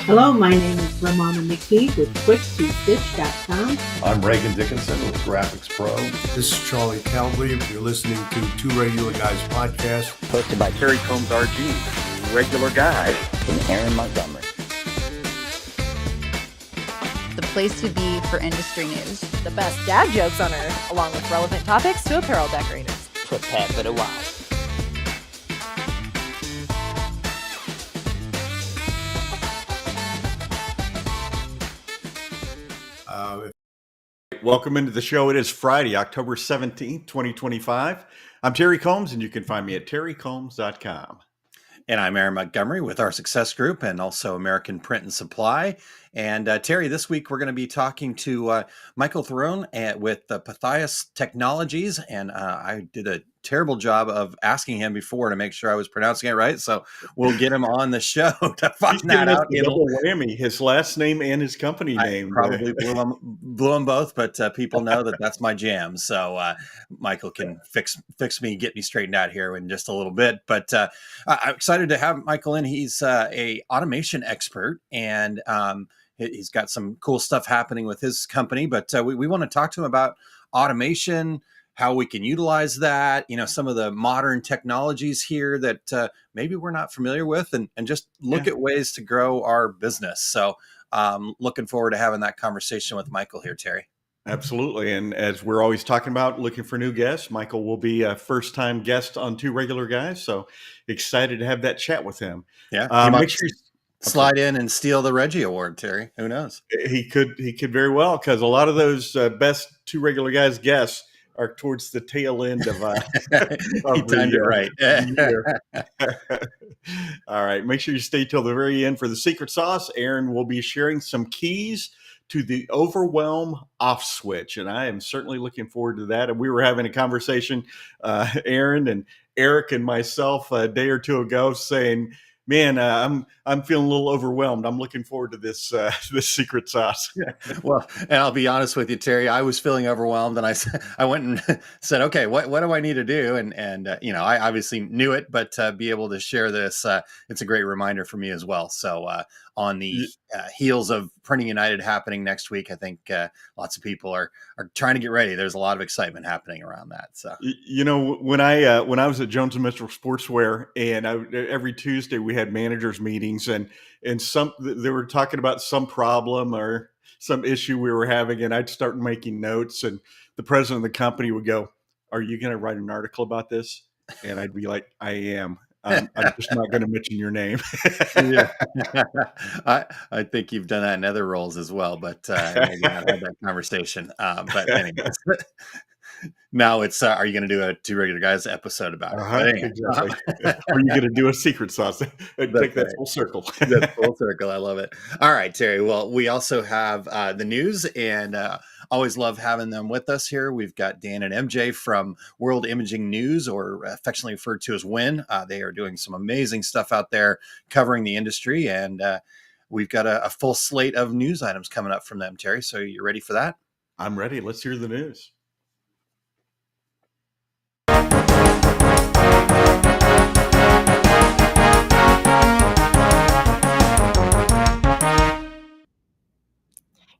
Hello, my name is Ramona McKee with QuickToStitch.com. I'm Reagan Dickinson with Graphics Pro. This is Charlie Calvey. You're listening to Two Regular Guys podcast. Hosted by Terry Combs RG, Regular Guy, and Aaron Montgomery. The place to be for industry news. The best dad jokes on earth, along with relevant topics to apparel decorators. Prepare for the wow. Welcome into the show. It is Friday, October 17th, 2025. I'm Terry Combs, and you can find me at terrycombs.com. And I'm Aaron Montgomery with our Success Group and also American Print and Supply. And Terry, this week we're going to be talking to Michael Thero with Pythias Technologies. And I did a terrible job of asking him before to make sure I was pronouncing it right. So we'll get him on the show to find that out. Double whammy, his last name and his company name. Probably blew them both, but people know that that's my jam. So Michael can fix me, get me straightened out here in just a little bit. But I'm excited to have Michael in. He's a automation expert, and he's got some cool stuff happening with his company. But we want to talk to him about automation, how we can utilize that, some of the modern technologies here that maybe we're not familiar with, and just look at ways to grow our business. So looking forward to having that conversation with Michael here, Terry. Absolutely. And as we're always talking about looking for new guests, Michael will be a first-time guest on Two Regular Guys. So excited to have that chat with him. Yeah. Make sure you slide in and steal the Reggie Award, Terry. Who knows? He could very well, because a lot of those best Two Regular Guys guests are towards the tail end of he timed it right. All right. Make sure you stay till the very end for the secret sauce. Aaron will be sharing some keys to the overwhelm off switch, and I am certainly looking forward to that. And we were having a conversation, Aaron and Eric and myself, a day or two ago, saying, man, I'm feeling a little overwhelmed. I'm looking forward to this this secret sauce. Well, and I'll be honest with you, Terry. I was feeling overwhelmed, and I went and said, okay, what do I need to do? And I obviously knew it, but be able to share this, it's a great reminder for me as well. So on the heels of Printing United happening next week, I think lots of people are trying to get ready. There's a lot of excitement happening around that. So when I was at Jones & Mitchell Sportswear, and every Tuesday we had managers meetings, and they were talking about some problem or some issue we were having, and I'd start making notes, and the president of the company would go, "Are you going to write an article about this?" And I'd be like, "I am. I'm just not going to mention your name." Yeah. I think you've done that in other roles as well, but maybe not had that conversation. But anyways, now it's are you going to do a Two Regular Guys episode about it? Anyway. Exactly. Are you going to do a secret sauce? Take that full circle. That's full circle. I love it. All right, Terry. Well, we also have the news, and always love having them with us here. We've got Dan and MJ from World Imaging News, or affectionately referred to as WIN. They are doing some amazing stuff out there covering the industry, and we've got a full slate of news items coming up from them, Terry. So you ready for that? I'm ready. Let's hear the news.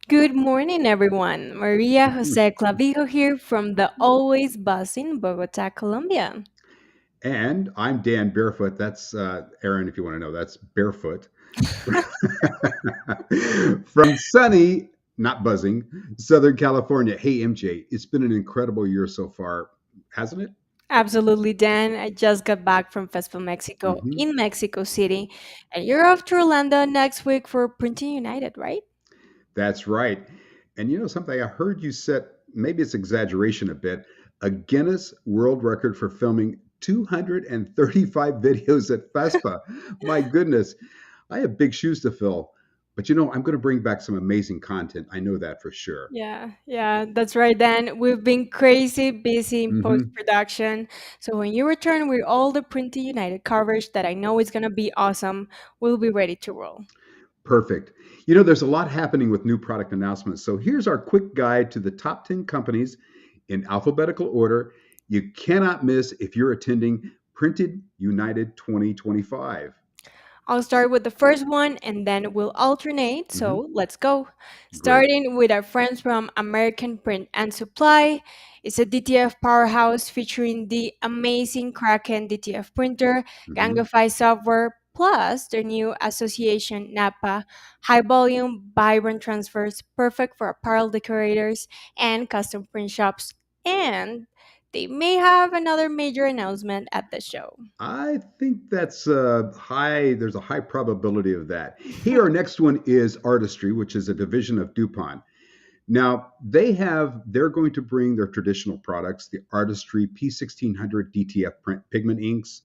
Good morning, everyone. Maria Jose Clavijo here from the always buzzing Bogota, Colombia. And I'm Dan Barefoot. That's Aaron, if you want to know. That's Barefoot. From sunny, not buzzing, Southern California. Hey, MJ, it's been an incredible year so far, hasn't it? Absolutely, Dan. I just got back from FESPA Mexico in Mexico City. And you're off to Orlando next week for Printing United, right? That's right. And you know something, I heard you set, maybe it's exaggeration a bit, a Guinness World Record for filming 235 videos at FESPA. My goodness, I have big shoes to fill. But I'm going to bring back some amazing content. I know that for sure. Yeah, that's right, Dan. We've been crazy busy in post-production. So when you return with all the Printing United coverage that I know is going to be awesome, we'll be ready to roll. Perfect. There's a lot happening with new product announcements. So here's our quick guide to the top 10 companies in alphabetical order you cannot miss if you're attending Printed United 2025. I'll start with the first one and then we'll alternate. Hmm. So let's go. Great. Starting with our friends from American Print and Supply. It's a DTF powerhouse featuring the amazing Kraken DTF printer, Hmm. Gangify software, plus their new association Napa high volume, vibrant transfers, perfect for apparel decorators and custom print shops. And they may have another major announcement at the show. I think that's high. There's a high probability of that. Here, our next one is Artistry, which is a division of DuPont. Now, they're going to bring their traditional products, the Artistry P1600 DTF print pigment inks,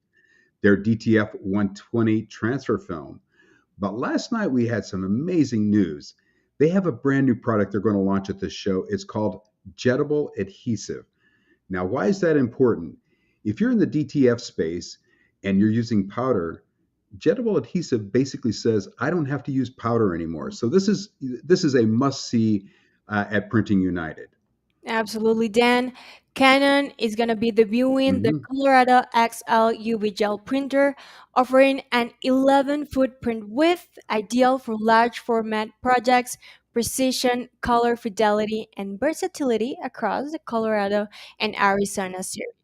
their DTF 120 transfer film. But last night we had some amazing news. They have a brand new product they're going to launch at this show. It's called Jettable Adhesive. Now, why is that important? If you're in the DTF space and you're using powder, Jettable Adhesive basically says I don't have to use powder anymore. So this is a must see at Printing United. Absolutely, Dan. Canon is going to be debuting the Mhm. Colorado XL UV gel printer, offering an 11-foot print width, ideal for large format projects, precision, color fidelity, and versatility across the Colorado and Arizona series.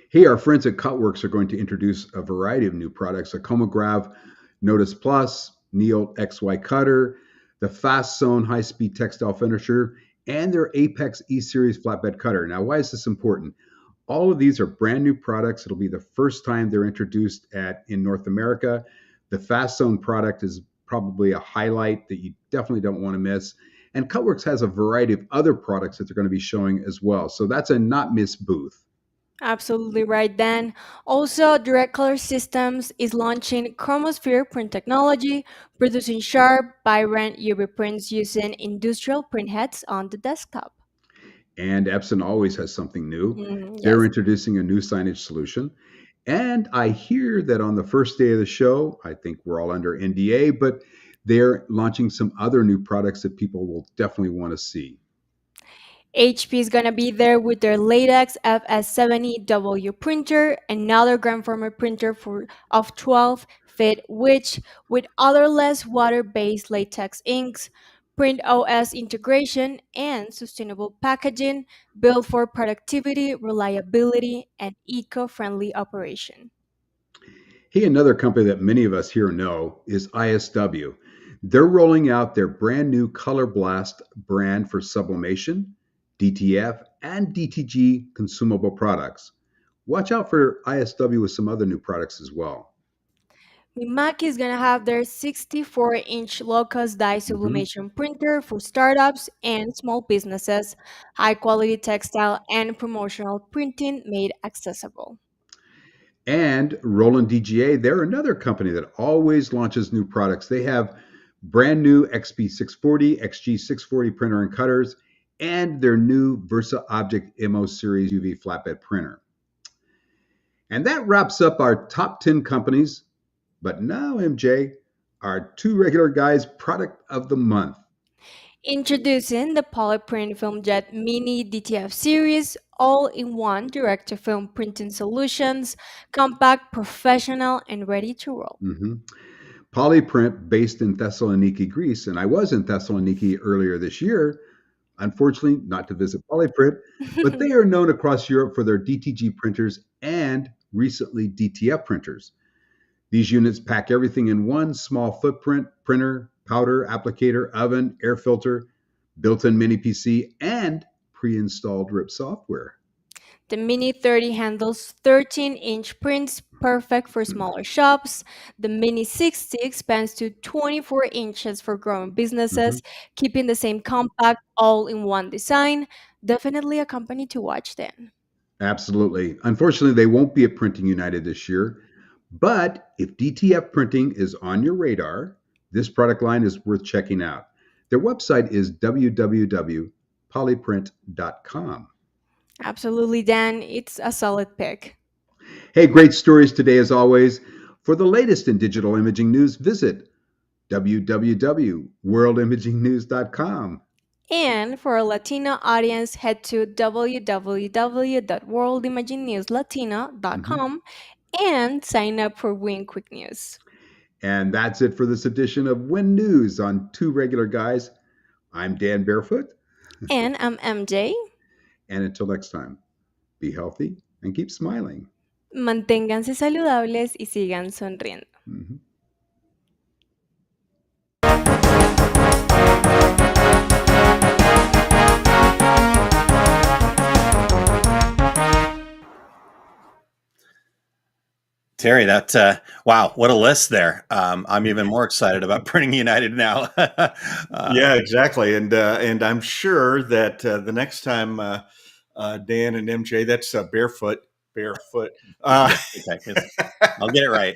Hey, our friends at Cutworks are going to introduce a variety of new products: a Comograv Notice Plus, Neo XY Cutter, the Fast Zone High Speed Textile Finisher, and their Apex E Series Flatbed Cutter. Now, why is this important? All of these are brand new products. It'll be the first time they're introduced in North America. The Fast Zone product is probably a highlight that you definitely don't want to miss. And Cutworks has a variety of other products that they're going to be showing as well. So that's a not miss booth. Absolutely right, Dan. Also, Direct Color Systems is launching Chromosphere print technology, producing sharp, vibrant UV prints using industrial printheads on the desktop. And Epson always has something new. They're Yes. introducing a new signage solution. And I hear that on the first day of the show, I think we're all under NDA, but they're launching some other new products that people will definitely want to see. HP is going to be there with their latex FS70W printer, another grand format printer of 12 feet, which with other less water-based latex inks, print OS integration, and sustainable packaging built for productivity, reliability, and eco-friendly operation. Hey, another company that many of us here know is ISW. They're rolling out their brand new Color Blast brand for sublimation, DTF, and DTG consumable products. Watch out for ISW with some other new products as well. Mimaki is going to have their 64-inch low-cost die Mhm. sublimation printer for startups and small businesses, high-quality textile and promotional printing made accessible. And Roland DGA, they're another company that always launches new products. They have brand new XP640, XG640 printer and cutters, and their new Versa Object MO Series UV flatbed printer. And that wraps up our top 10 companies. But now, MJ, our two regular guys product of the month. Introducing the Polyprint FilmJet Mini DTF series, all-in-one direct-to-film printing solutions, compact, professional, and ready to roll. Mhm. Polyprint, based in Thessaloniki, Greece, and I was in Thessaloniki earlier this year, unfortunately, not to visit Polyprint, but they are known across Europe for their DTG printers and recently DTF printers. These units pack everything in one small footprint: printer, powder, applicator, oven, air filter, built in mini PC, and pre installed RIP software. The Mini 30 handles 13-inch prints, perfect for smaller shops. The Mini 60 expands to 24 inches for growing Mhm. businesses, keeping the same compact, all-in-one design. Definitely a company to watch then. Absolutely. Unfortunately, they won't be at Printing United this year. But if DTF printing is on your radar, this product line is worth checking out. Their website is www.polyprint.com. Absolutely, Dan. It's a solid pick. Hey, great stories today as always. For the latest in digital imaging news, visit www.worldimagingnews.com. And for our Latino audience, head to www.worldimaginenewslatino.com Mhm. and sign up for Win Quick News. And that's it for this edition of Win News on Two Regular Guys. I'm Dan Barefoot. And I'm MJ. And until next time, be healthy and keep smiling. Manténganse saludables y sigan sonriendo. Mm-hmm. Terry, that wow, what a list there! I'm even more excited about Printing United now. Yeah, exactly, and I'm sure that the next time Dan and MJ, that's barefoot. Okay, I'll get it right.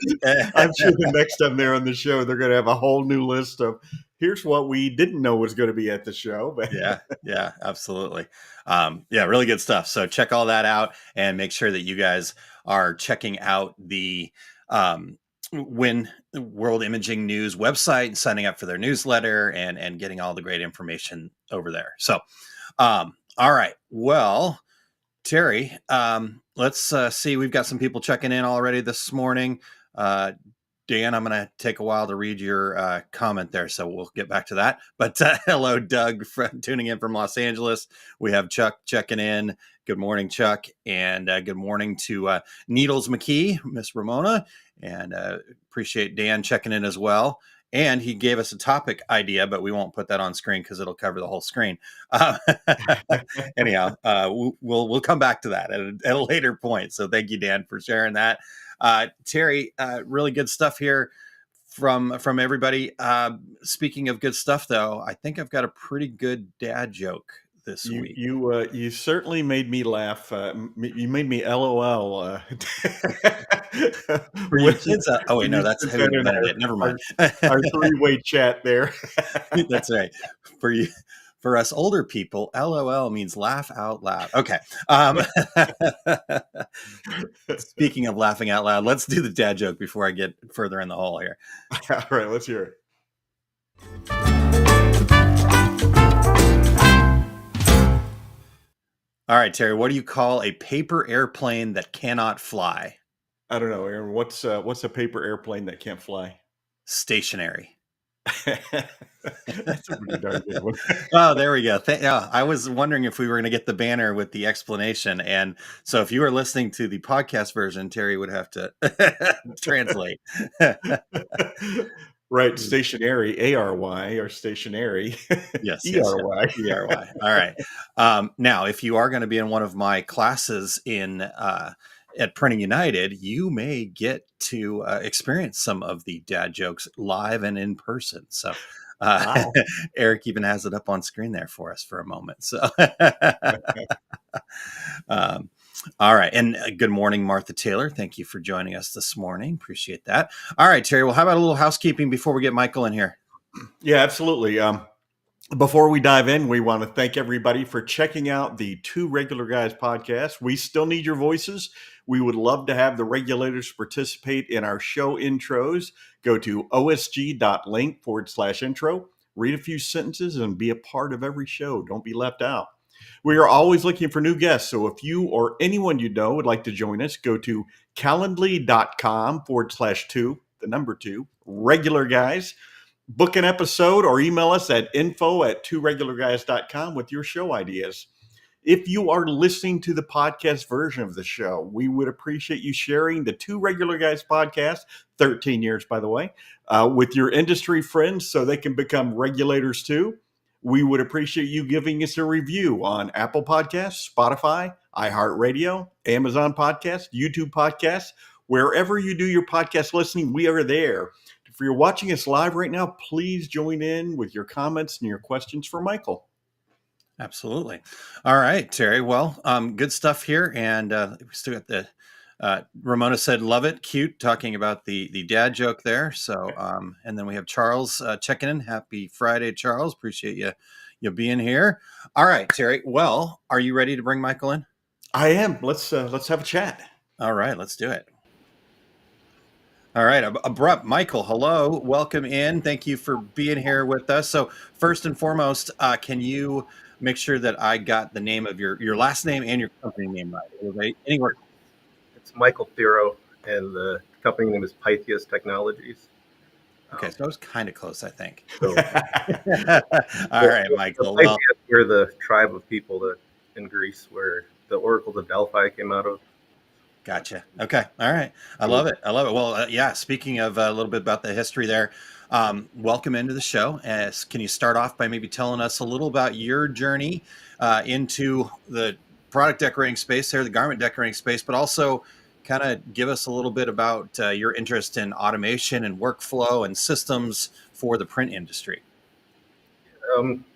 I'm sure the next time they're on the show, they're going to have a whole new list of here's what we didn't know was going to be at the show. But yeah, absolutely. Yeah, really good stuff. So check all that out and make sure that you guys are checking out the Win World Imaging News website and signing up for their newsletter and getting all the great information over there. So, all right. Well, Terry, let's see. We've got some people checking in already this morning. Dan, I'm going to take a while to read your comment there, so we'll get back to that. But hello, Doug, tuning in from Los Angeles. We have Chuck checking in. Good morning, Chuck. And good morning to Needles McKee, Miss Ramona. And appreciate Dan checking in as well. And he gave us a topic idea, but we won't put that on screen because it'll cover the whole screen. Anyhow, we'll come back to that at a later point. So thank you, Dan, for sharing that. Terry, really good stuff here from everybody. Speaking of good stuff, though, I think I've got a pretty good dad joke this week. You certainly made me laugh. You made me LOL. For you kids, oh wait, no, that's how we invented it. Never mind. Our three-way chat there. That's right. For us older people, LOL means laugh out loud. Okay. Speaking of laughing out loud, let's do the dad joke before I get further in the hole here. All right, let's hear it. All right, Terry, what do you call a paper airplane that cannot fly? I don't know, Aaron. What's a paper airplane that can't fly? Stationary. That's a pretty darn good one. Oh, there we go. I was wondering if we were going to get the banner with the explanation. And so if you were listening to the podcast version, Terry would have to translate. Right. Stationary, ARY, or stationary, yes, ERY. ERY. All right. Now, if you are going to be in one of my classes at Printing United, you may get to experience some of the dad jokes live and in person. So wow. Eric even has it up on screen there for us for a moment. So all right. And good morning, Martha Taylor. Thank you for joining us this morning. Appreciate that. All right, Terry. Well, how about a little housekeeping before we get Michael in here? Yeah, absolutely. Before we dive in, we want to thank everybody for checking out the Two Regular Guys podcast. We still need your voices. We would love to have the regulators participate in our show intros. Go to osg.link/intro, read a few sentences, and be a part of every show. Don't be left out. We are always looking for new guests. So if you or anyone you know would like to join us, go to calendly.com/2, the number 2, regular guys. Book an episode or email us at info@tworegularguys.com with your show ideas. If you are listening to the podcast version of the show, we would appreciate you sharing the Two Regular Guys podcast, 13 years, by the way, with your industry friends so they can become regulators too. We would appreciate you giving us a review on Apple Podcasts, Spotify, iHeartRadio, Amazon Podcasts, YouTube Podcasts. Wherever you do your podcast listening, we are there. If you're watching us live right now, please join in with your comments and your questions for Michael. Absolutely. All right, Terry. Well, good stuff here. And we still got the Ramona said, love it. Cute. Talking about the dad joke there. So, and then we have Charles checking in. Happy Friday, Charles. Appreciate you being here. All right, Terry. Well, are you ready to bring Michael in? I am. Let's have a chat. All right, let's do it. All right, Abrupt Michael, hello, welcome in. Thank you for being here with us. So first and foremost, can you make sure that I got the name of your last name and your company name right? It's Michael Thero, and the company name is Pythias Technologies. Okay, so I was kind of close, I think. So All right, Michael. Well, we're the tribe of people that in Greece where the oracles of Delphi came out of. gotcha. Okay. All right. I love it. I love it. Well, yeah, speaking of a little bit about the history there, welcome into the show. Can you start off by maybe telling us a little about your journey into the product decorating space there, the garment decorating space, but also kind of give us a little bit about your interest in automation and workflow and systems for the print industry.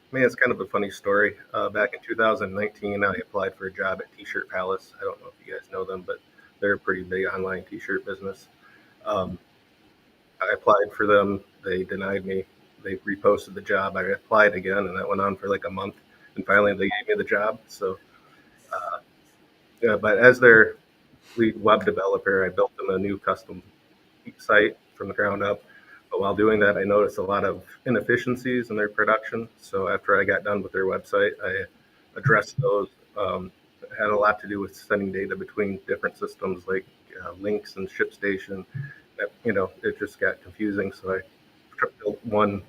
Man, it's kind of a funny story. Back in 2019, I applied for a job at T-Shirt Palace. I don't know if you guys know them, but they're a pretty big online T-shirt business. Um, I applied for them. They denied me. They reposted the job. I applied again, and that went on for like a month. And finally, they gave me the job. So, yeah, but as their lead web developer, I built them a new custom site from the ground up. But while doing that, I noticed a lot of inefficiencies in their production. So after I got done with their website, I addressed those. It had a lot to do with sending data between different systems like links and ShipStation. It just got confusing. So I built one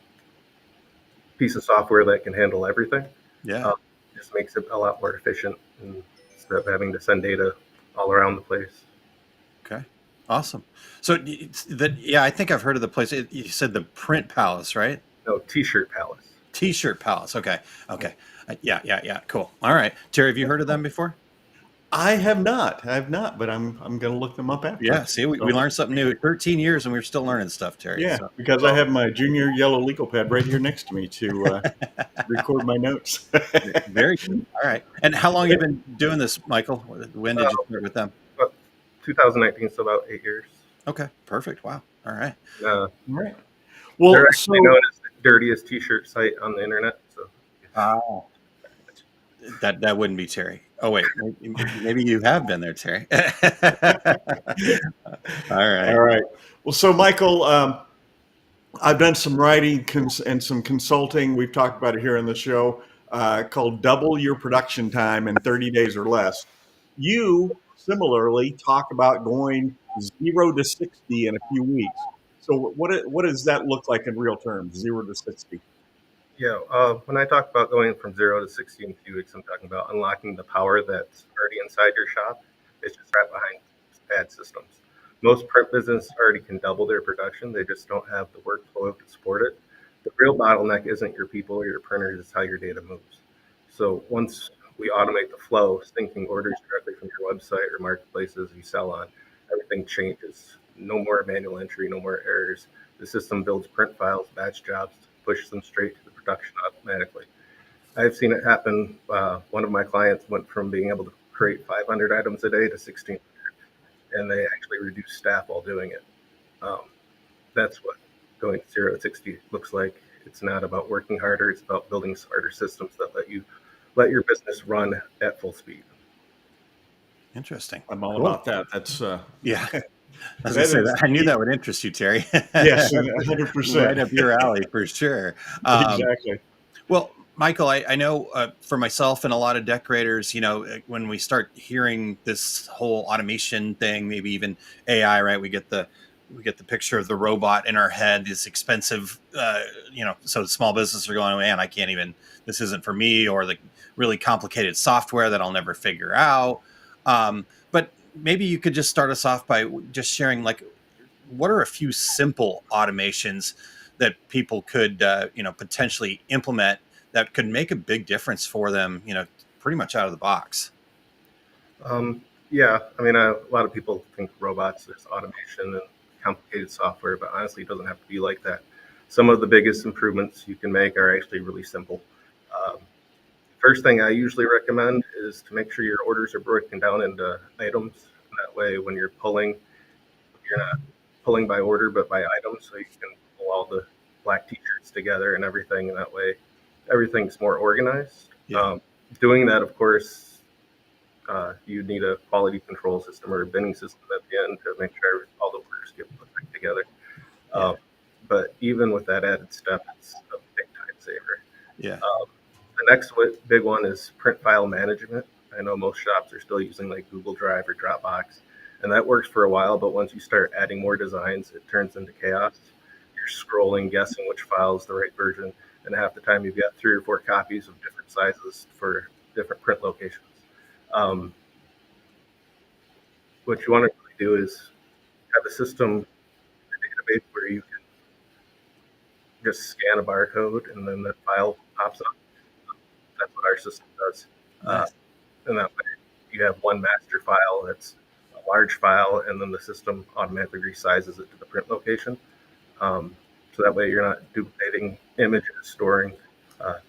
piece of software that can handle everything. Yeah. Just makes it a lot more efficient instead of having to send data all around the place. Okay. Awesome. So I think I've heard of the place. You said the Print Palace, right? No, T-Shirt Palace. T-Shirt Palace. Okay. Yeah. Cool. All right. Terry, have you heard of them before? I have not, but I'm going to look them up after. Yeah. See, we learned something new. 13 years and we're still learning stuff, Terry. Yeah, so. Because I have my junior yellow legal pad right here next to me to record my notes. Very good. All right. And how long have you been doing this, Michael? When did you start with them? 2019, so about 8 years. Okay, perfect. Wow. All right. All right. Well, they're actually known as the dirtiest T-shirt site on the internet. So, that wouldn't be Terry. Oh wait, maybe you have been there, Terry. All right. Well, so Michael, I've done some writing and some consulting. We've talked about it here on the show called "Double Your Production Time in 30 Days or Less." You similarly talk about going 0 to 60 in a few weeks. So what does that look like in real terms, 0 to 60? Yeah, when I talk about going from 0 to 60 in a few weeks, I'm talking about unlocking the power that's already inside your shop. It's just right behind ad systems. Most print businesses already can double their production. They just don't have the workflow to support it. The real bottleneck isn't your people or your printers, it's how your data moves. So once we automate the flow, syncing orders directly from your website or marketplaces you sell on, everything changes. No more manual entry, no more errors. The system builds print files, batch jobs, pushes them straight to the production automatically. I've seen it happen. One of my clients went from being able to create 500 items a day to 1,600, and they actually reduced staff while doing it. That's what going 0 to 60 looks like. It's not about working harder. It's about building smarter systems that let your business run at full speed. Interesting. I'm all about that. That's yeah. I was gonna say that. I knew that would interest you, Terry. Yes, 100%. Right up your alley for sure. Exactly. Well, Michael, I know for myself and a lot of decorators, when we start hearing this whole automation thing, maybe even AI, right? We get the picture of the robot in our head, this expensive, so small businesses are going, man, I can't even, this isn't for me, or the really complicated software that I'll never figure out. But maybe you could just start us off by just sharing, like, what are a few simple automations that people could, potentially implement that could make a big difference for them, pretty much out of the box? Yeah, I mean, a lot of people think robots, there's automation and complicated software, but honestly, it doesn't have to be like that. Some of the biggest improvements you can make are actually really simple. First thing I usually recommend is to make sure your orders are broken down into items. That way, when you're pulling, you're not pulling by order, but by items, so you can pull all the black t-shirts together and everything, and that way everything's more organized. Yeah. Doing that, of course, you need a quality control system or a binning system at the end to make sure all the orders get put back together. But even with that added step, it's a big time saver. Yeah. The next big one is print file management. I know most shops are still using like Google Drive or Dropbox, and that works for a while, but once you start adding more designs, it turns into chaos. Your you're scrolling, guessing which file is the right version, and half the time you've got 3 or 4 copies of different sizes for different print locations. What you want to really do is have a system, a database where you can just scan a barcode and then the file pops up. That's what our system does. Nice. And that way you have one master file that's a large file, and then the system automatically resizes it to the print location. So that way you're not duplicating images, storing.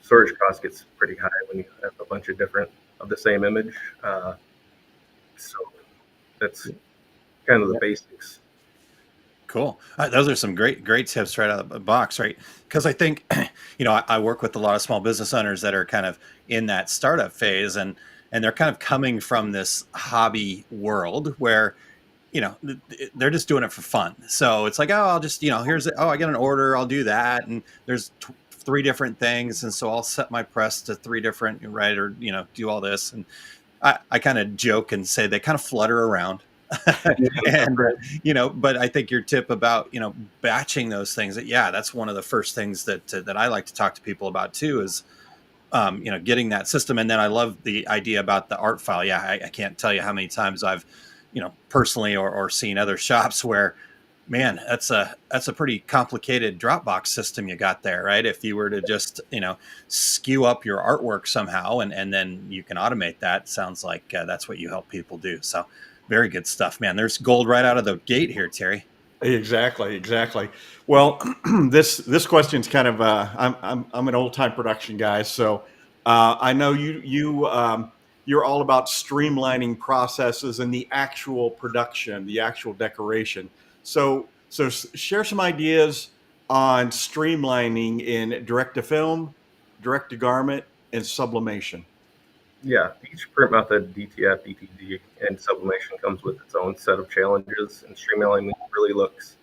Storage cost gets pretty high when you have a bunch of different of the same image. So that's kind of the basics. Cool. Those are some great tips right out of the box, right? Because I think, I work with a lot of small business owners that are kind of in that startup phase, and they're kind of coming from this hobby world where, they're just doing it for fun. So it's like, oh, I'll just, I get an order, I'll do that. And there's 3 different things. And so I'll set my press to 3 different, right? Or, do all this. And I kind of joke and say they kind of flutter around. And but I think your tip about batching those things, that's one of the first things that I like to talk to people about too, is getting that system. And then I love the idea about the art file. I can't tell you how many times I've personally or seen other shops where, man, that's a pretty complicated Dropbox system you got there, right? If you were to just skew up your artwork somehow and then you can automate that, sounds like that's what you help people do. So very good stuff, man. There's gold right out of the gate here, Terry. Exactly. Well, this question's kind of I'm an old time production guy, so I know you're all about streamlining processes and the actual production, the actual decoration. So share some ideas on streamlining in direct to film, direct to garment, and sublimation. Yeah, each print method, DTF, DTG, and sublimation comes with its own set of challenges, and streamlining really looks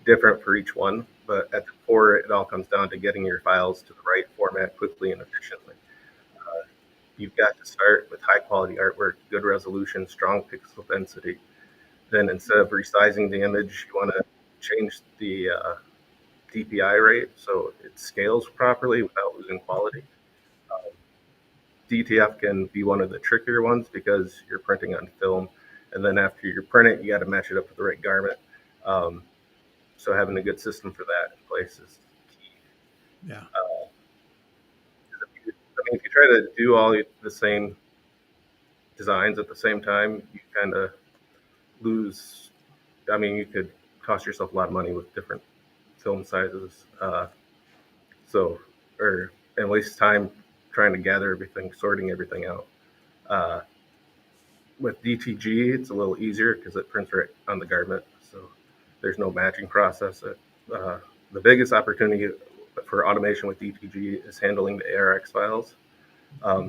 different for each one. But at the core, it all comes down to getting your files to the right format quickly and efficiently. You've got to start with high quality artwork, good resolution, strong pixel density. Then instead of resizing the image, you want to change the DPI rate so it scales properly without losing quality. DTF can be one of the trickier ones because you're printing on film, and then after you print it, you got to match it up with the right garment. So having a good system for that in place is key. Yeah. If you try to do all the same designs at the same time, you kind of lose. You could cost yourself a lot of money with different film sizes. And waste time trying to gather everything, sorting everything out. With DTG, it's a little easier because it prints right on the garment, so there's no matching process. The biggest opportunity for automation with DTG is handling the ARX files.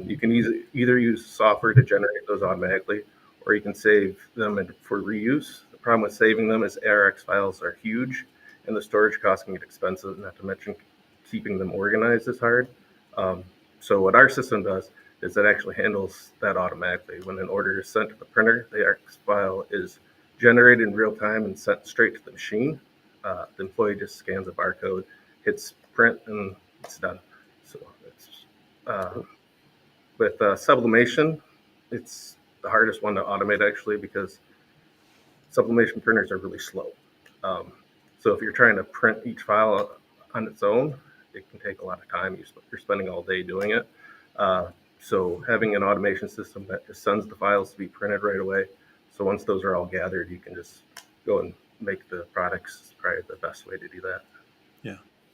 You can either use software to generate those automatically, or you can save them for reuse. The problem with saving them is ARX files are huge, and the storage costs can get expensive, not to mention keeping them organized is hard. So what our system does is it actually handles that automatically. When an order is sent to the printer, the ARX file is generated in real time and sent straight to the machine. The employee just scans a barcode, hits print, and it's done. So it's with sublimation, it's the hardest one to automate actually because sublimation printers are really slow. So if you're trying to print each file on its own, it can take a lot of time. You're spending all day doing it. So having an automation system that just sends the files to be printed right away. So once those are all gathered, you can just go and make the products. It's probably the best way to do that.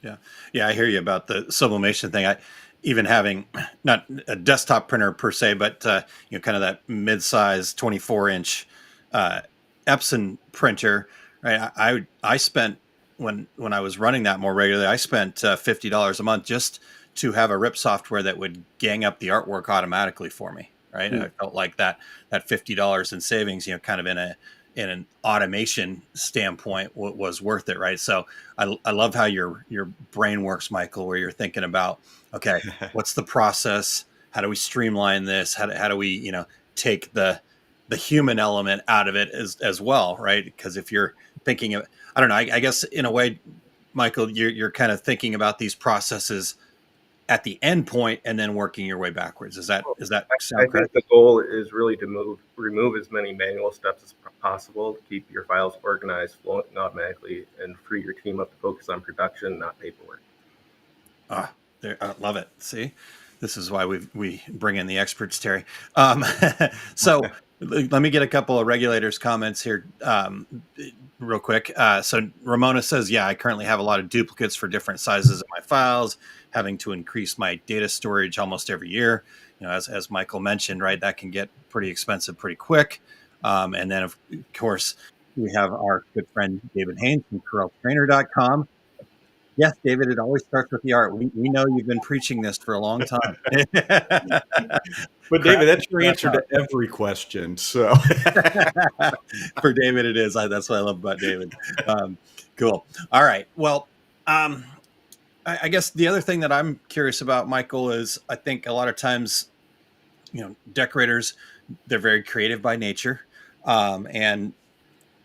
Yeah. I hear you about the sublimation thing. Even having not a desktop printer per se, but kind of that mid-size 24-inch Epson printer. Right. I spent when I was running that more regularly, I spent $50 a month just to have a rip software that would gang up the artwork automatically for me. Right. And I felt like that $50 in savings, kind of in an automation standpoint was worth it. Right. So I love how your brain works, Michael, where you're thinking about, okay, what's the process? How do we streamline this? How do we, take the human element out of it as well. Right. Because if you're thinking of, I don't know, I guess in a way, Michael, you're kind of thinking about these processes at the end point and then working your way backwards. Does that I sound think correct? the goal is really to remove as many manual steps as possible to keep your files organized, flowing automatically, and free your team up to focus on production, not paperwork. Ah, I love it. See, this is why we bring in the experts, Terry. So let me get a couple of regulators' comments here real quick. So Ramona says, yeah, I currently have a lot of duplicates for different sizes of my files, having to increase my data storage almost every year. You know, as Michael mentioned, right, that can get pretty expensive pretty quick. And then, of course, we have our good friend David Haynes from CorelTrainer.com. Yes, David, it always starts with the art. We know you've been preaching this for a long time. But David, that's your answer to every question. So for David, it is. That's what I love about David. Cool. All right. Well, I guess the other thing that I'm curious about, Michael, is I think a lot of times, you know, decorators, they're very creative by nature. And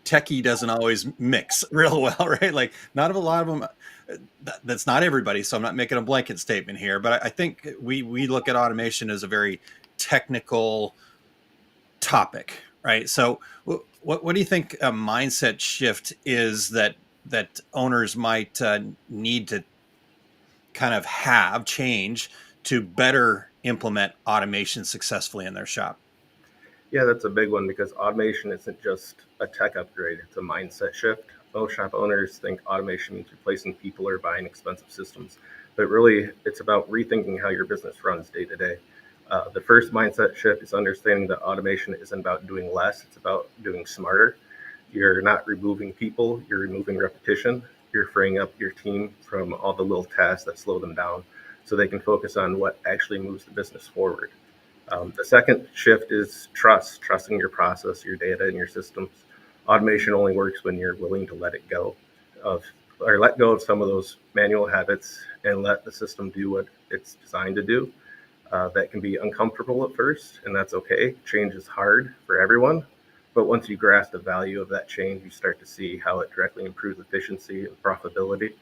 techie doesn't always mix real well, right? Like not a lot of them. That's not everybody, so I'm not making a blanket statement here. But I think we look at automation as a very technical topic, right? So, what do you think a mindset shift is that owners might need to kind of have change to better implement automation successfully in their shop? Yeah, that's a big one because automation isn't just a tech upgrade, it's a mindset shift. Most shop owners think automation means replacing people or buying expensive systems, but really it's about rethinking how your business runs day to day. The first mindset shift is understanding that automation isn't about doing less, it's about doing smarter. You're not removing people, you're removing repetition. You're freeing up your team from all the little tasks that slow them down so they can focus on what actually moves the business forward. The second shift is trusting your process, your data, and your systems. Automation only works when you're willing to let it go or let go of some of those manual habits and let the system do what it's designed to do. That can be uncomfortable at first, and that's okay. Change is hard for everyone, but once you grasp the value of that change, you start to see how it directly improves efficiency and profitability.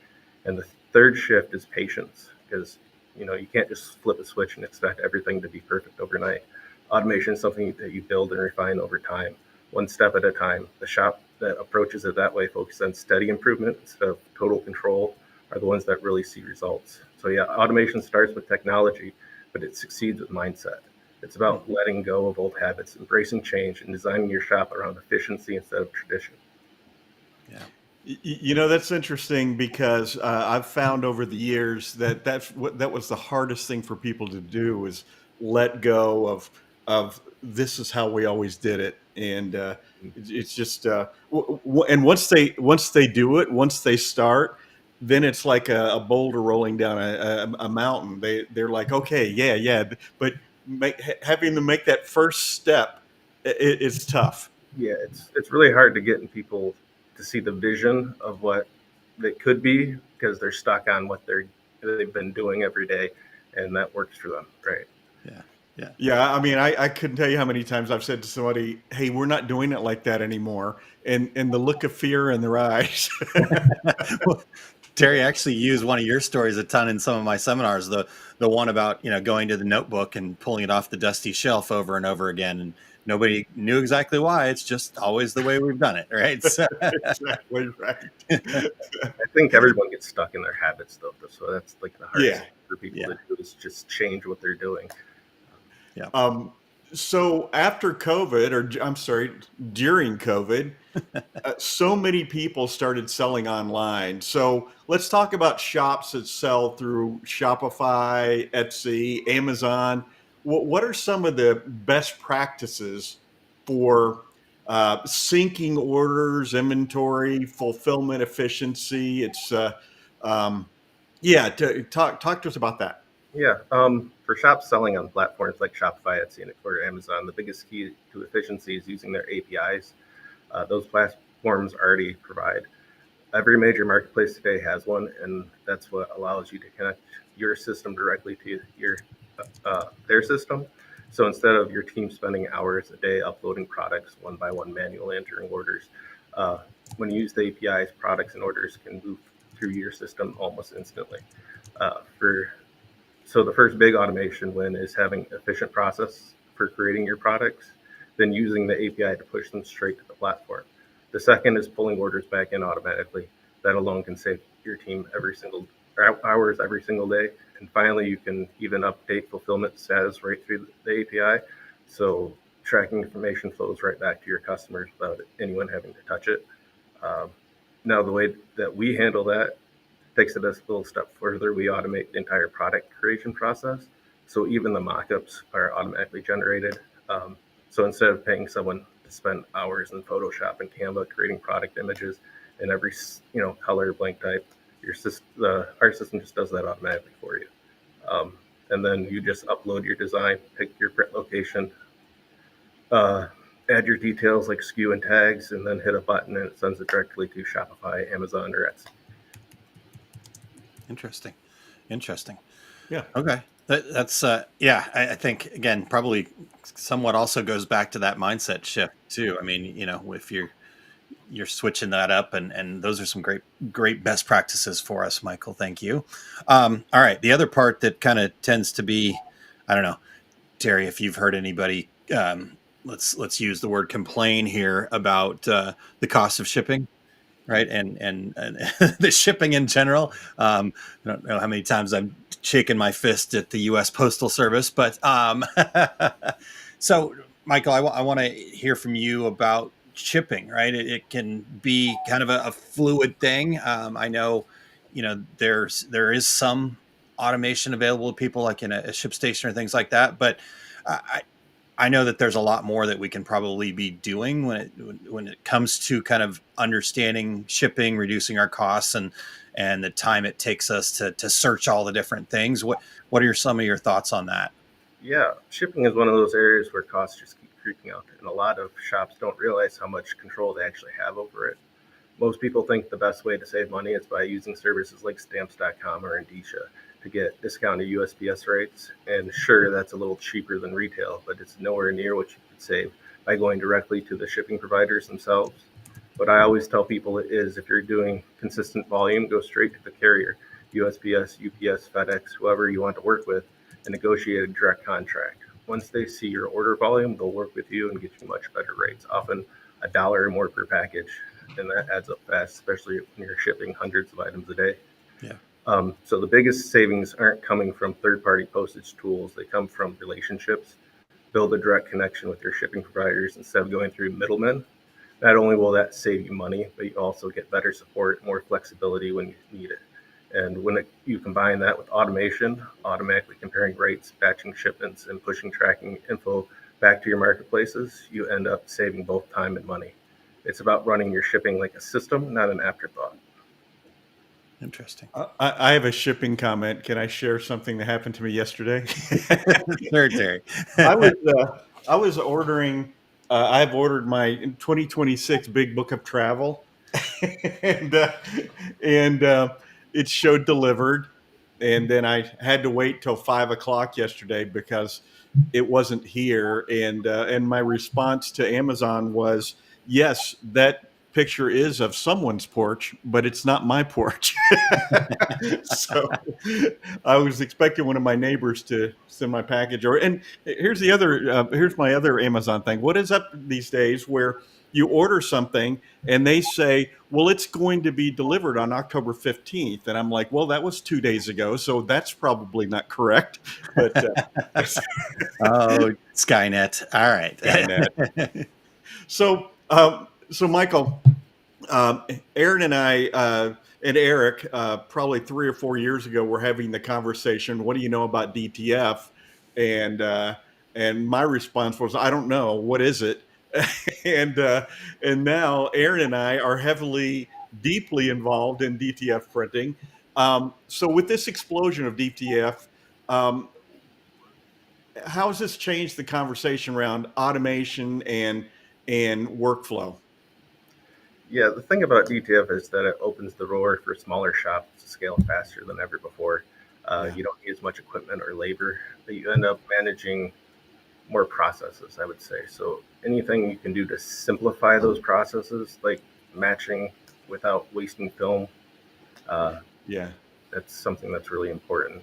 And the third shift is patience, because you can't just flip a switch and expect everything to be perfect overnight. Automation is something that you build and refine over time, one step at a time. The shop that approaches it that way focuses on steady improvement instead of total control are the ones that really see results. So yeah, automation starts with technology, but it succeeds with mindset. It's about letting go of old habits, embracing change, and designing your shop around efficiency instead of tradition. Yeah. You know, that's interesting because I've found over the years that that was the hardest thing for people to do is let go of this is how we always did it, and it's just and once they do it, once they start, then it's like a boulder rolling down a mountain. They're like, okay, yeah, but having them make that first step, it's tough. Yeah, it's really hard to get in people to see the vision of what they could be because they're stuck on what they've been doing every day, and that works for them, right? Yeah. I mean, I couldn't tell you how many times I've said to somebody, "Hey, we're not doing it like that anymore," and the look of fear in their eyes. Well, Terry, actually used one of your stories a ton in some of my seminars. The one about going to the notebook and pulling it off the dusty shelf over and over again, and nobody knew exactly why. It's just always the way we've done it, right? So, Exactly right. I think everyone gets stuck in their habits, though. So that's like the hardest thing for people Yeah. to do is just change what they're doing. Yeah. So after COVID, or I'm sorry, during COVID, so many people started selling online. So let's talk about shops that sell through Shopify, Etsy, Amazon. What are some of the best practices for syncing orders, inventory, fulfillment efficiency? It's talk to us about that. Yeah, for shops selling on platforms like Shopify, Etsy, and or Amazon, the biggest key to efficiency is using their APIs. Those platforms already provide. Every major marketplace today has one, and that's what allows you to connect your system directly to their system. So instead of your team spending hours a day uploading products one by one, manually entering orders, when you use the APIs, products and orders can move through your system almost instantly. So the first big automation win is having efficient process for creating your products, then using the API to push them straight to the platform. The second is pulling orders back in automatically. That alone can save your team hours every single day. And finally, you can even update fulfillment status right through the API. So tracking information flows right back to your customers without anyone having to touch it. Now, the way that we handle that takes it a little step further. We automate the entire product creation process. So even the mockups are automatically generated. So instead of paying someone to spend hours in Photoshop and Canva creating product images in every color, blank type, our system just does that automatically for you. And then you just upload your design, pick your print location, add your details like SKU and tags, and then hit a button and it sends it directly to Shopify, Amazon, or Etsy. Interesting. Yeah. Okay. That's I think again probably somewhat also goes back to that mindset shift too. I mean, if you're switching that up, and those are some great best practices for us, Michael. Thank you. All right. The other part that kind of tends to be, I don't know, Terry, if you've heard anybody, let's use the word complain here about the cost of shipping. Right. And the shipping in general. I don't know how many times I'm shaking my fist at the U.S. Postal Service, but so Michael, I want to hear from you about shipping, right? It can be kind of a fluid thing. I know, there is some automation available to people like in a ship station or things like that, but I know that there's a lot more that we can probably be doing when it comes to kind of understanding shipping, reducing our costs, and the time it takes us to search all the different things. What are some of your thoughts on that? Yeah, shipping is one of those areas where costs just keep creeping up, and a lot of shops don't realize how much control they actually have over it. Most people think the best way to save money is by using services like stamps.com or Indicia to get discounted USPS rates. And sure, that's a little cheaper than retail, but it's nowhere near what you could save by going directly to the shipping providers themselves. What I always tell people is if you're doing consistent volume, go straight to the carrier, USPS, UPS, FedEx, whoever you want to work with, and negotiate a direct contract. Once they see your order volume, they'll work with you and get you much better rates, often $1 or more per package. And that adds up fast, especially when you're shipping hundreds of items a day. Yeah. So the biggest savings aren't coming from third-party postage tools. They come from relationships. Build a direct connection with your shipping providers instead of going through middlemen. Not only will that save you money, but you also get better support, more flexibility when you need it. And when you combine that with automation, automatically comparing rates, batching shipments, and pushing tracking info back to your marketplaces, you end up saving both time and money. It's about running your shipping like a system, not an afterthought. Interesting. I have a shipping comment. Can I share something that happened to me yesterday? Sure, Terry. I was ordering. I've ordered my 2026 Big Book of Travel, and it showed delivered, and then I had to wait till 5 o'clock yesterday because it wasn't here. And my response to Amazon was, yes, that picture is of someone's porch, but it's not my porch. So I was expecting one of my neighbors to send my package. And here's my other Amazon thing. What is up these days where you order something and they say, well, it's going to be delivered on October 15th. And I'm like, well, that was 2 days ago, so that's probably not correct. But oh, Skynet. All right. Skynet. So Michael, Aaron and I and Eric, probably 3 or 4 years ago, were having the conversation. What do you know about DTF? And my response was, I don't know. What is it? And now Aaron and I are deeply involved in DTF printing. So with this explosion of DTF, how has this changed the conversation around automation and workflow? Yeah, the thing about DTF is that it opens the door for smaller shops to scale faster than ever before. You don't need as much equipment or labor, but you end up managing more processes, I would say. So anything you can do to simplify those processes, like matching without wasting film, Uh, Yeah. that's something that's really important.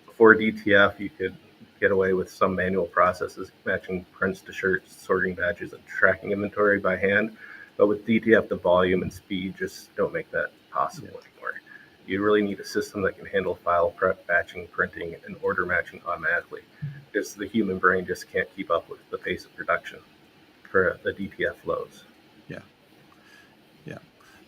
Before DTF, you could get away with some manual processes, matching prints to shirts, sorting batches, and tracking inventory by hand. But with DTF, the volume and speed just don't make that possible anymore. You really need a system that can handle file prep, batching, printing, and order matching automatically, because the human brain just can't keep up with the pace of production for the DTF flows. Yeah. Yeah.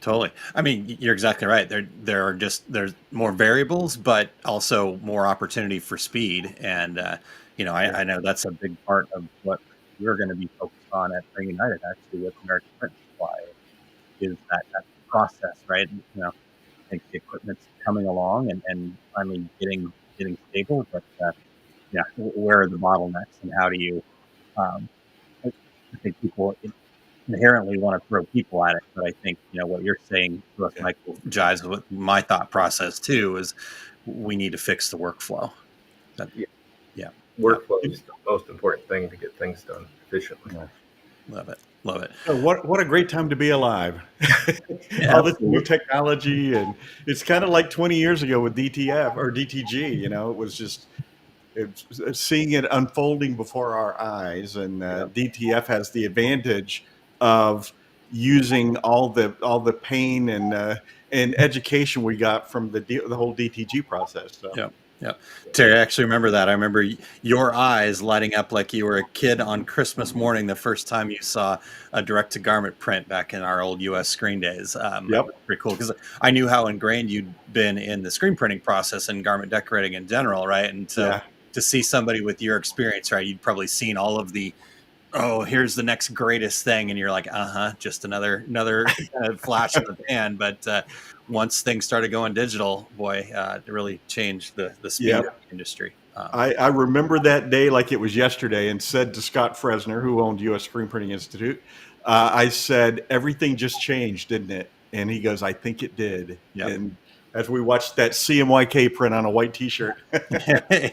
Totally. I mean, you're exactly right. There's more variables, but also more opportunity for speed. And I know that's a big part of what we're going to be focused on at Spring United, actually, with American Print Supply, is that process, right? I think the equipment's coming along and finally getting stable, but where are the bottlenecks and how do you? Um, I think people inherently want to throw people at it, but I think what you're saying to us, Michael, jives with my thought process too. Is we need to fix the workflow. Workflow is the most important thing to get things done efficiently. Love it. So what a great time to be alive. All this new technology, and it's kind of like 20 years ago with DTF or DTG. It was just seeing it unfolding before our eyes, and DTF has the advantage of using all the pain and education we got from the whole DTG process. So. Yep. Terry, I actually remember that. I remember your eyes lighting up like you were a kid on Christmas morning the first time you saw a direct-to-garment print back in our old U.S. screen days. Pretty cool, because I knew how ingrained you'd been in the screen printing process and garment decorating in general, right? And so to see somebody with your experience, right, you'd probably seen all of the, here's the next greatest thing, and you're like, just another flash in the pan. But once things started going digital, boy, it really changed the speed of the industry. I remember that day like it was yesterday, and said to Scott Fresner, who owned U.S. Screen Printing Institute, I said, everything just changed, didn't it? And he goes, I think it did. Yep. And as we watched that CMYK print on a white T-shirt.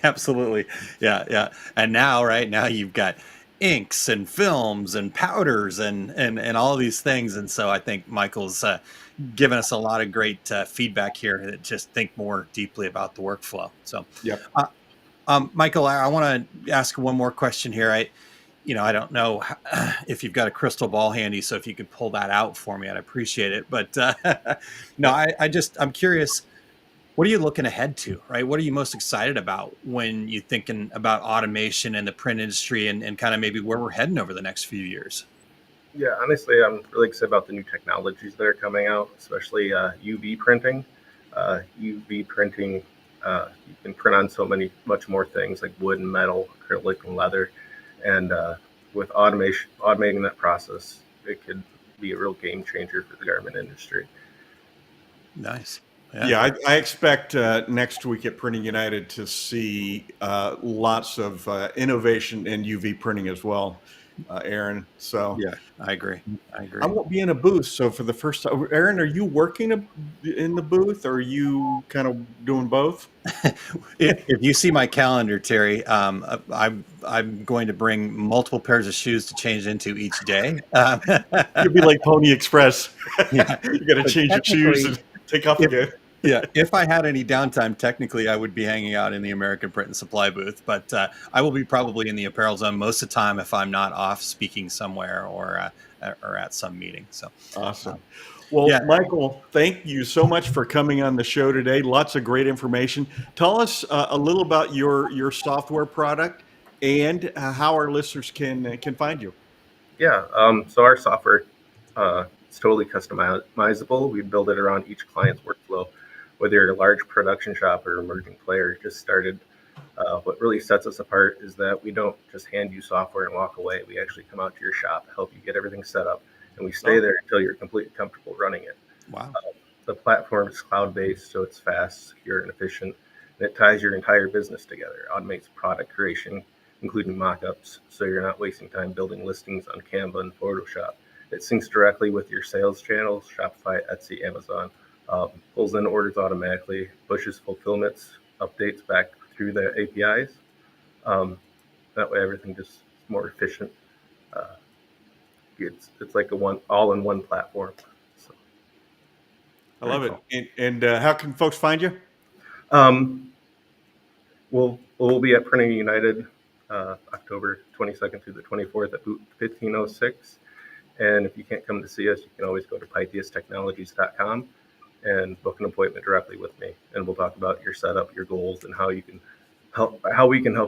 Absolutely. Yeah. And now you've got inks and films and powders and all of these things. And so I think Michael's given us a lot of great feedback here to just think more deeply about the workflow. So, Michael, I want to ask one more question here. I don't know if you've got a crystal ball handy, so if you could pull that out for me, I'd appreciate it. But I'm curious, what are you looking ahead to, right? What are you most excited about when you're thinking about automation and the print industry and kind of maybe where we're heading over the next few years? Yeah, honestly, I'm really excited about the new technologies that are coming out, especially UV printing. UV printing, you can print on much more things like wood and metal, acrylic and leather. And with automating that process, it could be a real game changer for the garment industry. Nice. Yeah, I expect next week at Printing United to see lots of innovation in UV printing as well, Aaron. So yeah, I agree. I won't be in a booth. So for the first time, Aaron, are you working in the booth, or are you kind of doing both? If you see my calendar, Terry, I'm going to bring multiple pairs of shoes to change into each day. You'll be like Pony Express. Yeah. You got to change your shoes and take off again. Yeah, if I had any downtime, technically I would be hanging out in the American Print and Supply booth, but I will be probably in the apparel zone most of the time if I'm not off speaking somewhere or at some meeting. So awesome. Well, Michael, thank you so much for coming on the show today. Lots of great information. Tell us a little about your software product and how our listeners can find you. Yeah, so our software is totally customizable. We build it around each client's workflow. Whether you're a large production shop or emerging player just started, what really sets us apart is that we don't just hand you software and walk away. We actually come out to your shop, help you get everything set up, and we stay there until you're completely comfortable running it. Wow. The platform is cloud-based, so it's fast, secure, and efficient, and it ties your entire business together. It automates product creation, including mock-ups, so you're not wasting time building listings on Canva and Photoshop. It syncs directly with your sales channels, Shopify, Etsy, Amazon, pulls in orders automatically, pushes fulfillments, updates back through the APIs. That way everything just is more efficient. It's like all-in-one platform. So. I love Very it. And how can folks find you? We'll be at Printing United October 22nd through the 24th at booth 1506. And if you can't come to see us, you can always go to pythiastechnologies.com and book an appointment directly with me. And we'll talk about your setup, your goals, and how we can help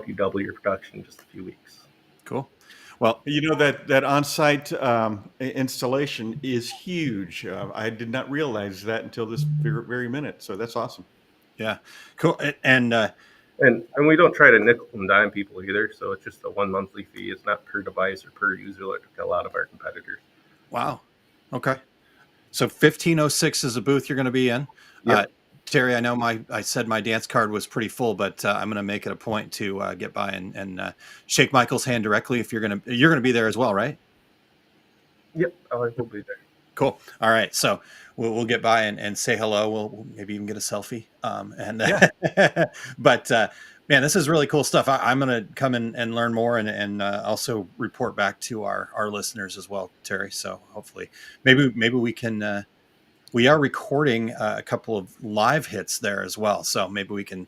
you double your production in just a few weeks. Cool. Well, that on-site installation is huge. I did not realize that until this very minute. So that's awesome. Yeah, cool. And we don't try to nickel and dime people either. So it's just a 1 monthly fee. It's not per device or per user like a lot of our competitors. Wow. Okay. So 1506 is a booth you're going to be in. Yep. Terry, I know I said my dance card was pretty full, but I'm going to make it a point to get by and shake Michael's hand directly. If you're going to be there as well, right? Yep, I will be there. Cool. All right, so we'll get by and say hello. We'll maybe even get a selfie. But man, this is really cool stuff. I'm going to come and learn more and also report back to our listeners as well, Terry. So hopefully, maybe we can. We are recording a couple of live hits there as well, so maybe we can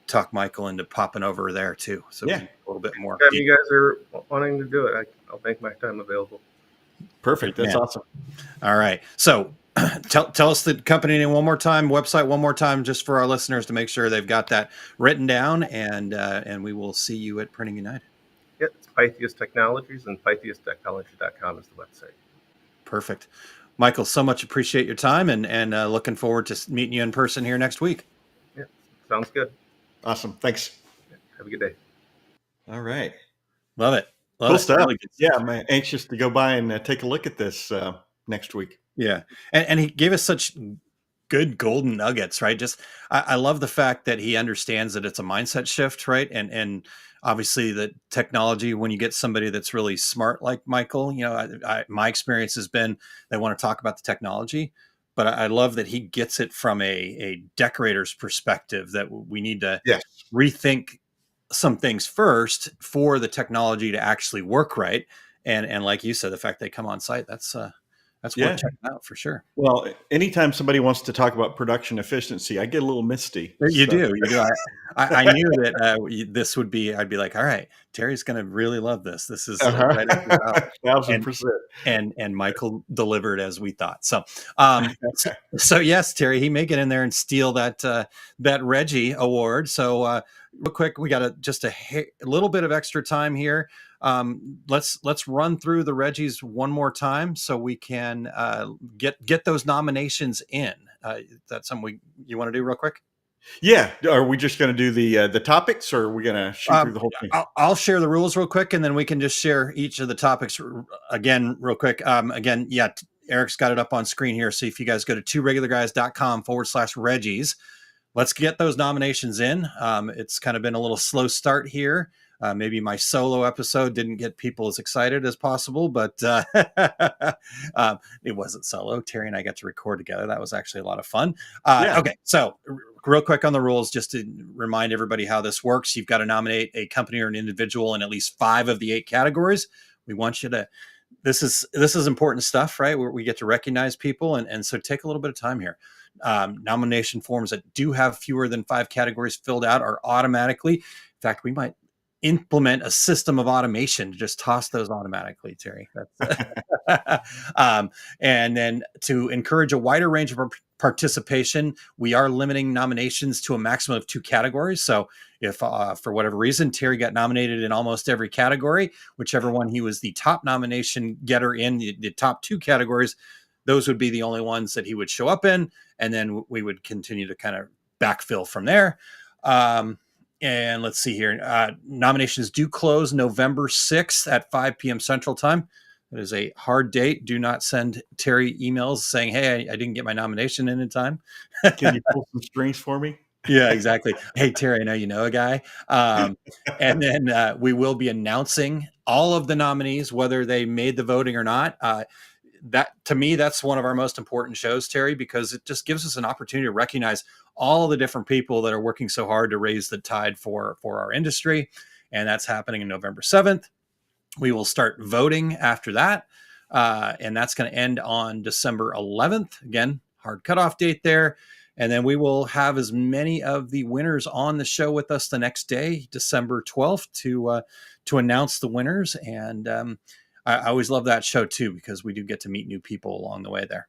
talk Michael into popping over there too. So a little bit more. If you guys are wanting to do it, I'll make my time available. Perfect. That's awesome. All right. So tell us the company name one more time, website one more time, just for our listeners to make sure they've got that written down, and we will see you at Printing United. Yeah, it's Pythias Technologies, and pythiastechnology.com is the website. Perfect. Michael, so much appreciate your time and looking forward to meeting you in person here next week. Yeah, sounds good. Awesome. Thanks. Have a good day. All right. Love it. Cool stuff. Really yeah, I'm anxious to go by and take a look at this next week. Yeah. And he gave us such good golden nuggets, right? Just, I love the fact that he understands that it's a mindset shift, right? And obviously the technology, when you get somebody that's really smart like Michael, my experience has been they want to talk about the technology, but I love that he gets it from a decorator's perspective, that we need to rethink some things first for the technology to actually work right. And like you said, the fact they come on site, that's worth checking out for sure. Well, anytime somebody wants to talk about production efficiency, I get a little misty. You do. I knew that this would be, I'd be like, all right, Terry's going to really love this. This is right up your alley. 1000%. And Michael delivered as we thought. So, so yes, Terry, he may get in there and steal that Reggie award. So real quick, we got just a little bit of extra time here. Let's run through the Reggies one more time so we can get those nominations in. That's something you want to do real quick? Yeah. Are we just going to do the topics, or are we going to shoot through the whole thing? I'll share the rules real quick, and then we can just share each of the topics again real quick. Eric's got it up on screen here. So if you guys go to tworegularguys.com/Reggies, let's get those nominations in. It's kind of been a little slow start here. Maybe my solo episode didn't get people as excited as possible, but it wasn't solo. Terry and I got to record together. That was actually a lot of fun. Okay, so real quick on the rules, just to remind everybody how this works. You've got to nominate a company or an individual in at least 5 of the 8 categories. We want you to, this is important stuff, right? Where we get to recognize people. And so take a little bit of time here. Nomination forms that do have fewer than 5 categories filled out are automatically, in fact, we might implement a system of automation to just toss those automatically, Terry. And then to encourage a wider range of participation, we are limiting nominations to a maximum of 2 categories. So if for whatever reason, Terry got nominated in almost every category, whichever one he was the top nomination getter in the top 2 categories, those would be the only ones that he would show up in. And then we would continue to kind of backfill from there. And let's see here. Nominations do close November 6th at 5 p.m. Central Time. That is a hard date. Do not send Terry emails saying, hey, I didn't get my nomination in time. Can you pull some strings for me? Yeah, exactly. Hey, Terry, I know you know a guy. And then we will be announcing all of the nominees, whether they made the voting or not. That, to me, that's one of our most important shows, Terry, because it just gives us an opportunity to recognize all the different people that are working so hard to raise the tide for our industry. And that's happening on November 7th. We will start voting after that. And that's going to end on December 11th. Again, hard cutoff date there. And then we will have as many of the winners on the show with us the next day, December 12th, to announce the winners. And I always love that show too, because we do get to meet new people along the way there.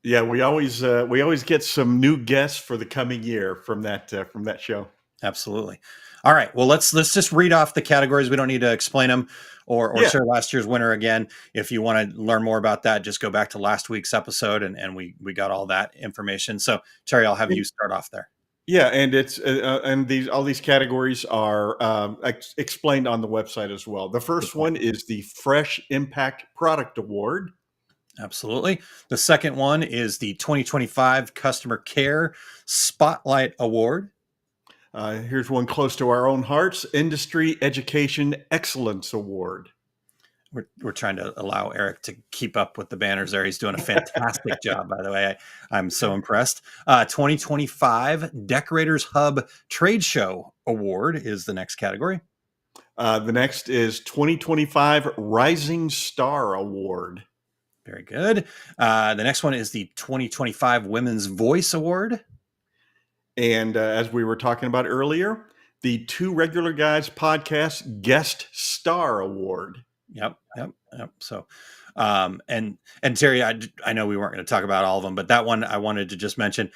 Yeah, we always get some new guests for the coming year from that show. Absolutely. All right. Well, let's just read off the categories. We don't need to explain them or share last year's winner again. If you want to learn more about that, just go back to last week's episode, and we got all that information. So Terry, I'll have you start off there. Yeah, and it's all these categories are explained on the website as well. The first one is the Fresh Impact Product Award. Absolutely. The second one is the 2025 Customer Care Spotlight Award. Here's one close to our own hearts, Industry Education Excellence Award. We're trying to allow Eric to keep up with the banners there. He's doing a fantastic job, by the way. I'm so impressed. 2025 Decorators Hub Trade Show Award is the next category. The next is 2025 Rising Star Award. Very good. The next one is the 2025 Women's Voice Award. And as we were talking about earlier, the Two Regular Guys Podcast Guest Star Award. Yep. So, and Terry, I know we weren't going to talk about all of them, but that one I wanted to just mention.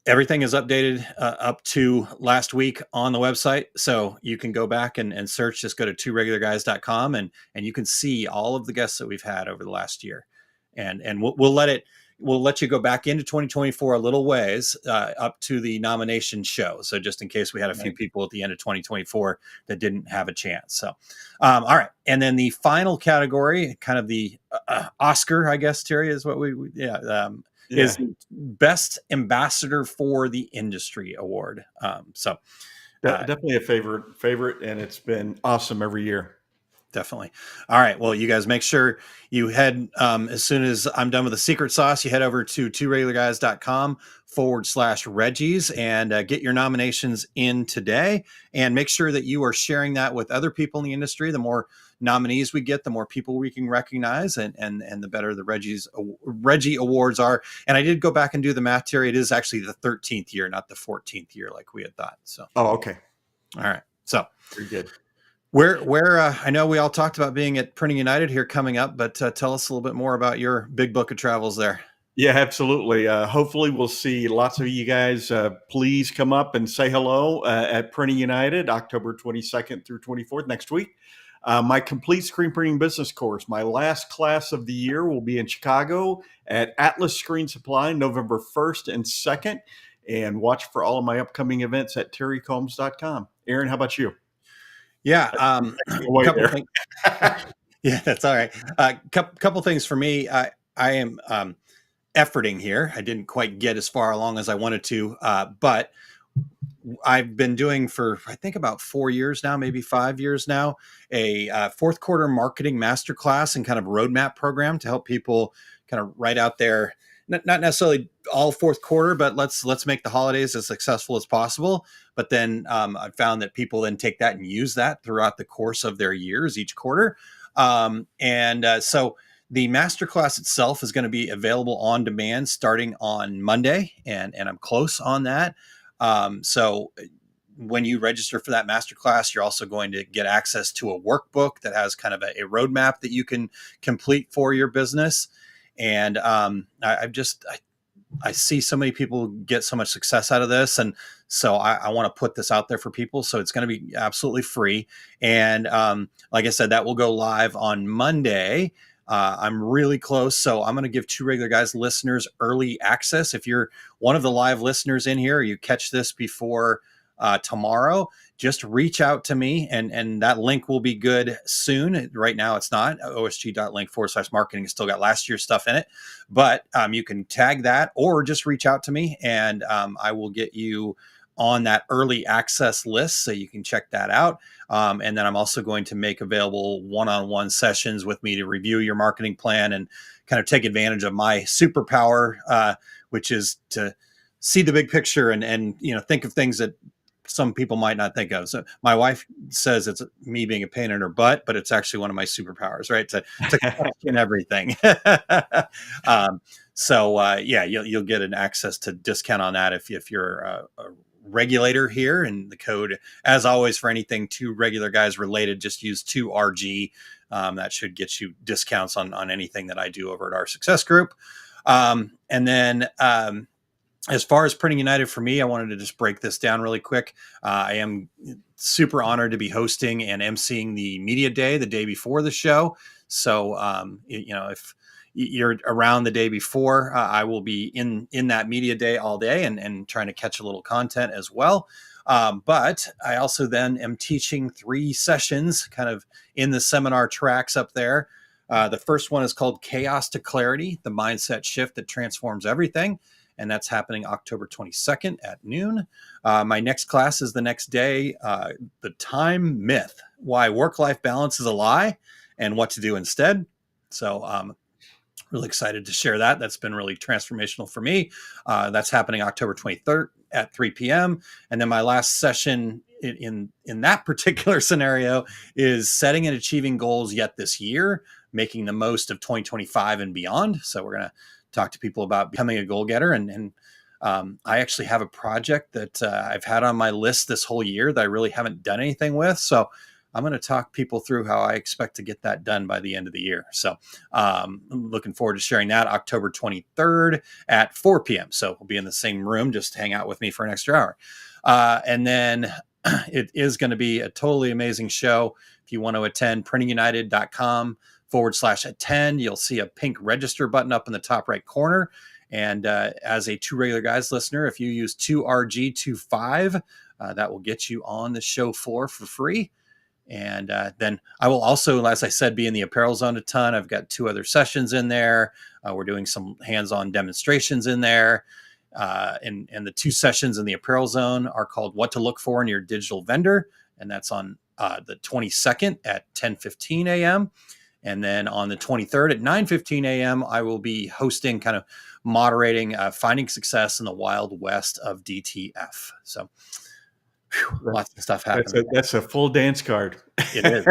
Everything is updated up to last week on the website. So you can go back and search, just go to tworegularguys.com and you can see all of the guests that we've had over the last year. And we'll let you go back into 2024 a little ways up to the nomination show. So just in case we had a few people at the end of 2024 that didn't have a chance. So, all right. And then the final category, kind of the Oscar, I guess, Terry, is what is Best Ambassador for the Industry Award. Definitely a favorite, and it's been awesome every year. Definitely. All right. Well, you guys make sure you head, as soon as I'm done with the secret sauce, you head over to tworegularguys.com/Reggies and get your nominations in today, and make sure that you are sharing that with other people in the industry. The more nominees we get, the more people we can recognize, and the better the Reggie Awards are. And I did go back and do the math, Terry. It is actually the 13th year, not the 14th year like we had thought. So. Oh, okay. All right. So. Very good. Where I know we all talked about being at Printing United here coming up, but tell us a little bit more about your big book of travels there. Yeah, absolutely. Hopefully we'll see lots of you guys. Please come up and say hello at Printing United, October 22nd through 24th next week. My complete screen printing business course, my last class of the year, will be in Chicago at Atlas Screen Supply, November 1st and 2nd. And watch for all of my upcoming events at terrycombs.com. Aaron, how about you? Yeah. Couple things. Yeah, that's all right. Couple things for me. I am efforting here. I didn't quite get as far along as I wanted to, but I've been doing for, I think, about 4 years now, maybe 5 years now, a fourth quarter marketing masterclass and kind of roadmap program to help people kind of write out their, not necessarily all fourth quarter, but let's make the holidays as successful as possible. But then I found that people then take that and use that throughout the course of their years, each quarter. So the masterclass itself is going to be available on demand starting on Monday, and I'm close on that. So when you register for that masterclass, you're also going to get access to a workbook that has kind of a roadmap that you can complete for your business. And I see so many people get so much success out of this. And so I want to put this out there for people. So it's going to be absolutely free. And like I said, that will go live on Monday. I'm really close. So I'm going to give Two Regular Guys listeners early access. If you're one of the live listeners in here, or you catch this before tomorrow, just reach out to me, and that link will be good soon. Right now it's not. osg.link/marketing has still got last year's stuff in it, but you can tag that or just reach out to me, and I will get you on that early access list so you can check that out. And then I'm also going to make available one-on-one sessions with me to review your marketing plan and kind of take advantage of my superpower, which is to see the big picture and think of things that some people might not think of. So my wife says it's me being a pain in her butt, but it's actually one of my superpowers, right? To question everything. So yeah, you'll get an access to discount on that if you're a regulator here. And the code, as always, for anything Two Regular Guys related, just use 2RG. That should get you discounts on anything that I do over at our success group. And then as far as Printing United for me, I wanted to just break this down really quick. I am super honored to be hosting and emceeing the media day the day before the show. So, if you're around the day before, I will be in that media day all day and trying to catch a little content as well. But I also then am teaching 3 sessions kind of in the seminar tracks up there. The first one is called Chaos to Clarity, the mindset shift that transforms everything. And that's happening October 22nd at noon. My next class is the next day, the time myth, why work-life balance is a lie and what to do instead. So really excited to share that. That's been really transformational for me. That's happening October 23rd at 3 p.m. And then my last session in that particular scenario is setting and achieving goals yet this year, making the most of 2025 and beyond. So we're going to talk to people about becoming a goal getter. And I actually have a project that I've had on my list this whole year that I really haven't done anything with. So I'm going to talk people through how I expect to get that done by the end of the year. So I'm looking forward to sharing that October 23rd at 4 p.m. So we'll be in the same room, just hang out with me for an extra hour. And then it is going to be a totally amazing show. If you want to attend, printingunited.com/attend. You'll see a pink register button up in the top right corner. And as a Two Regular Guys listener, if you use 2RG25, that will get you on the show floor for free. And then I will also, as I said, be in the apparel zone a ton. I've got 2 other sessions in there. We're doing some hands-on demonstrations in there. And the 2 sessions in the apparel zone are called What to Look For in Your Digital Vendor. And that's on the 22nd at 10:15 a.m. And then on the 23rd at 9:15 a.m., I will be hosting, kind of moderating, Finding Success in the Wild West of DTF. So lots of stuff happening. That's a full dance card. It is.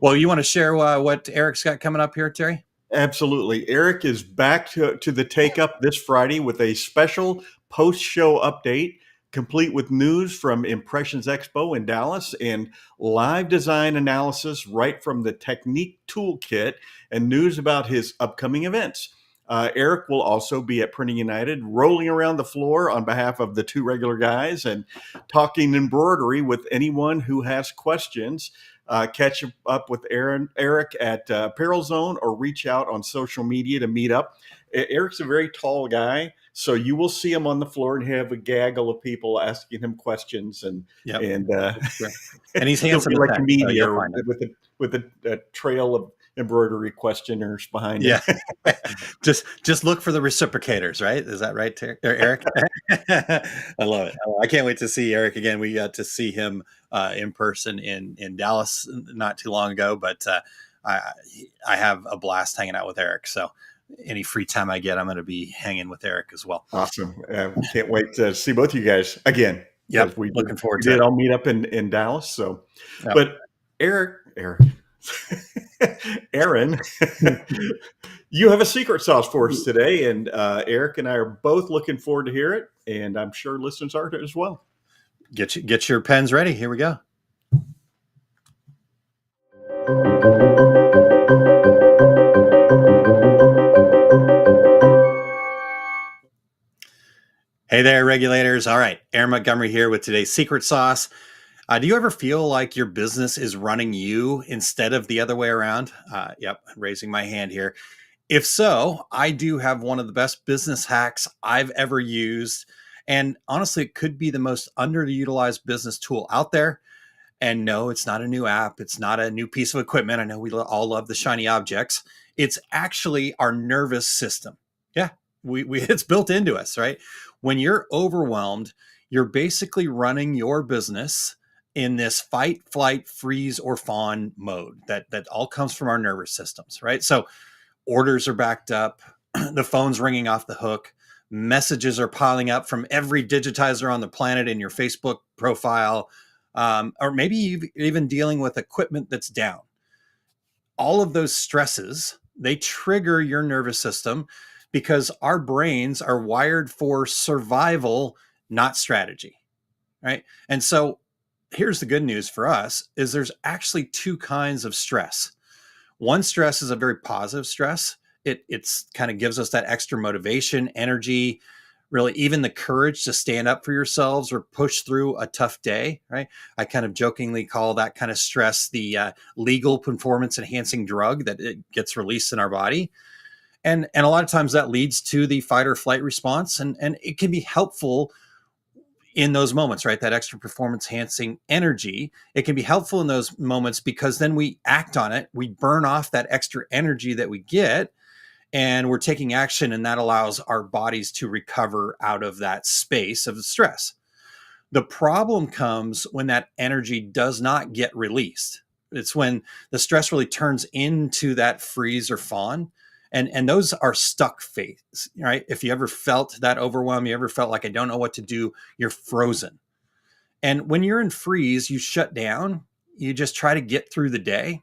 Well, you want to share what Eric's got coming up here, Terry? Absolutely. Eric is back to the take up this Friday with a special post-show update, complete with news from Impressions Expo in Dallas and live design analysis right from the Technique Toolkit and news about his upcoming events. Eric will also be at Printing United, rolling around the floor on behalf of the Two Regular Guys and talking embroidery with anyone who has questions. Catch up with Eric at Apparel Zone or reach out on social media to meet up. Eric's a very tall guy, so you will see him on the floor and have a gaggle of people asking him questions, and he's handsome like a media so with a trail of embroidery questioners behind him. just look for the reciprocators, right? Is that right, Eric? I love it. I can't wait to see Eric again. We got to see him in person in Dallas not too long ago, but I have a blast hanging out with Eric. So any free time I get, I'm going to be hanging with Eric as well. Awesome. We can't wait to see both of you guys again. Yep. Looking forward to it. I'll meet up in Dallas. So, but Eric, Aaron, you have a secret sauce for us today, and Eric and I are both looking forward to hear it, and I'm sure listeners are as well. Get your pens ready. Here we go. Hey there, regulators. All right, Aaron Montgomery here with today's secret sauce. Do you ever feel like your business is running you instead of the other way around? Yep, raising my hand here. If so, I do have one of the best business hacks I've ever used. And honestly, it could be the most underutilized business tool out there. And no, it's not a new app. It's not a new piece of equipment. I know we all love the shiny objects. It's actually our nervous system. Yeah, it's built into us, right? When you're overwhelmed, you're basically running your business in this fight, flight, freeze, or fawn mode that all comes from our nervous systems, right? So orders are backed up, the phone's ringing off the hook, messages are piling up from every digitizer on the planet in your Facebook profile, or maybe even dealing with equipment that's down. All of those stresses They trigger your nervous system because our brains are wired for survival, not strategy, right? And so here's the good news for us is there's actually two kinds of stress. One stress is a very positive stress. It's kind of gives us that extra motivation, energy, really even the courage to stand up for yourselves or push through a tough day, right? I kind of jokingly call that kind of stress the legal performance enhancing drug that it gets released in our body. And a lot of times that leads to the fight or flight response. And it can be helpful in those moments, right? That extra performance enhancing energy, it can be helpful in those moments because then we act on it. We burn off that extra energy that we get and we're taking action, and that allows our bodies to recover out of that space of stress. The problem comes when that energy does not get released. It's when the stress really turns into that freeze or fawn. And those are stuck phases, right? If you ever felt that overwhelm, you ever felt like I don't know what to do, you're frozen. And when you're in freeze, you shut down. You just try to get through the day,